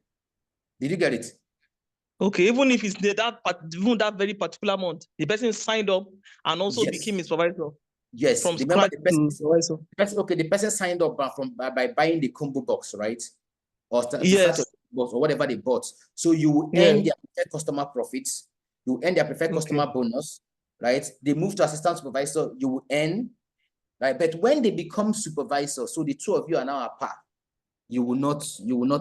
S1: Did you get it?
S12: Okay, even if it's that very particular month, the person signed up and also became a supervisor.
S1: Yes.
S12: From
S1: Remember
S12: scratch to supervisor.
S1: The person signed up by buying the combo box, right? Or to
S12: Yes.
S1: start a box or whatever they bought. So you will earn their preferred customer profits. You earn their preferred customer bonus, right? They move to assistant supervisor, you will earn, right? But when they become supervisor, so the two of you are now apart, you will not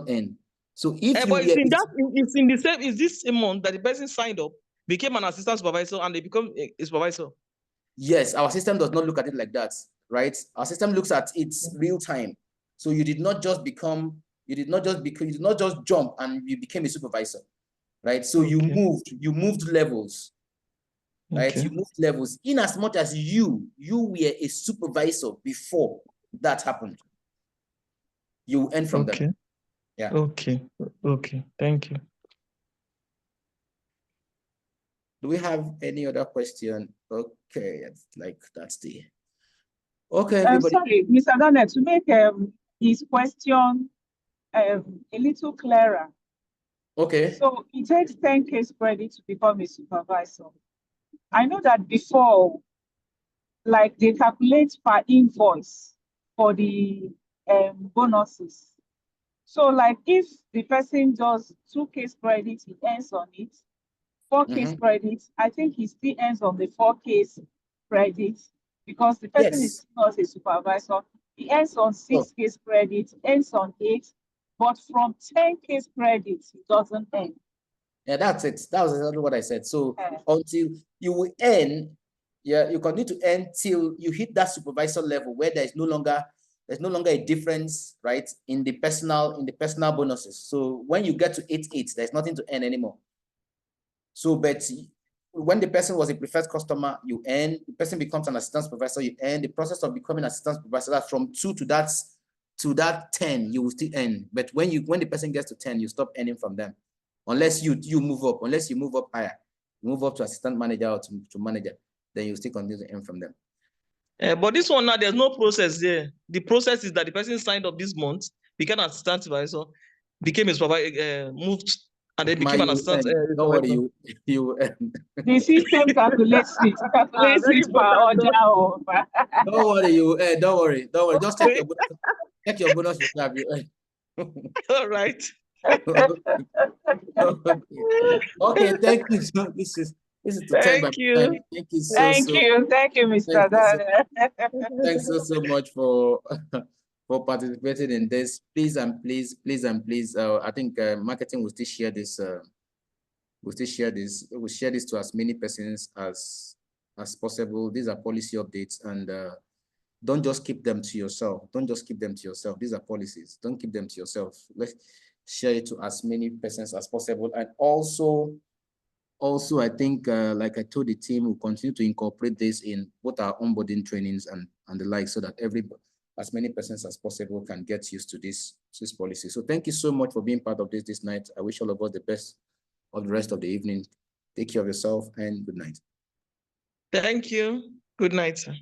S1: earn. So if you
S12: it's in the same, is this a month that the person signed up, became an assistant supervisor, and they become a supervisor?
S1: Yes, our system does not look at it like that, right? Our system looks at its real time. So you did not just jump and you became a supervisor, right? So you moved levels, right? You moved levels in as much as you were a supervisor before that happened. You earn from them. Yeah.
S12: Okay. Thank you.
S1: Do we have any other question? Okay, that's the. Okay, everybody.
S8: Sorry, Mr. Donnell, to make his question a little clearer.
S1: Okay.
S8: So it takes 10 case credit to become a supervisor. I know that before, like they calculate per invoice for the bonuses. So like if the person does 2 case credits, he earns on it. 4 case credits, I think he still earns on the 4 case credits because the person is not a supervisor. He earns on 6 case credits, earns on 8, but from 10 case credits, he doesn't earn.
S1: Yeah, that's it. That was exactly what I said. So until you will earn, you continue to earn till you hit that supervisor level where there's no longer a difference, right, in the personal bonuses. So when you get to 8.8, there's nothing to earn anymore. So, but when the person was a preferred customer, you earn. The person becomes an assistant supervisor, you earn. The process of becoming an assistant supervisor, that's from 2 to that 10, you will still earn. But when the person gets to 10, you stop earning from them, unless you move up. Unless you move up higher, move up to assistant manager or to manager, then you still continue to earn from them.
S12: But this one now, there's no process there. The process is that the person signed up this month, became an assistant supervisor, became a supervisor, moved, and then became an assistant.
S1: Don't worry, you.
S8: The system calculates it. It calculates it per order.
S1: Don't worry, don't worry. Just check your bonus. Check your bonus recap.
S12: All right.
S1: Okay, thank you. So this is to
S12: thank you.
S1: Thank you so
S8: thank you, Mr. Donnell.
S1: Thanks so much for participating in this. Please and please. I think marketing will still share this. We'll share this to as many persons as possible. These are policy updates, and don't just keep them to yourself. These are policies. Don't keep them to yourself. Let's share it to as many persons as possible. And also I think, like I told the team, we'll continue to incorporate this in both our onboarding trainings and the like, so that as many persons as possible can get used to this policy. So thank you so much for being part of this night. I wish all of us the best of the rest of the evening. Take care of yourself and good night.
S12: Thank you. Good night, sir.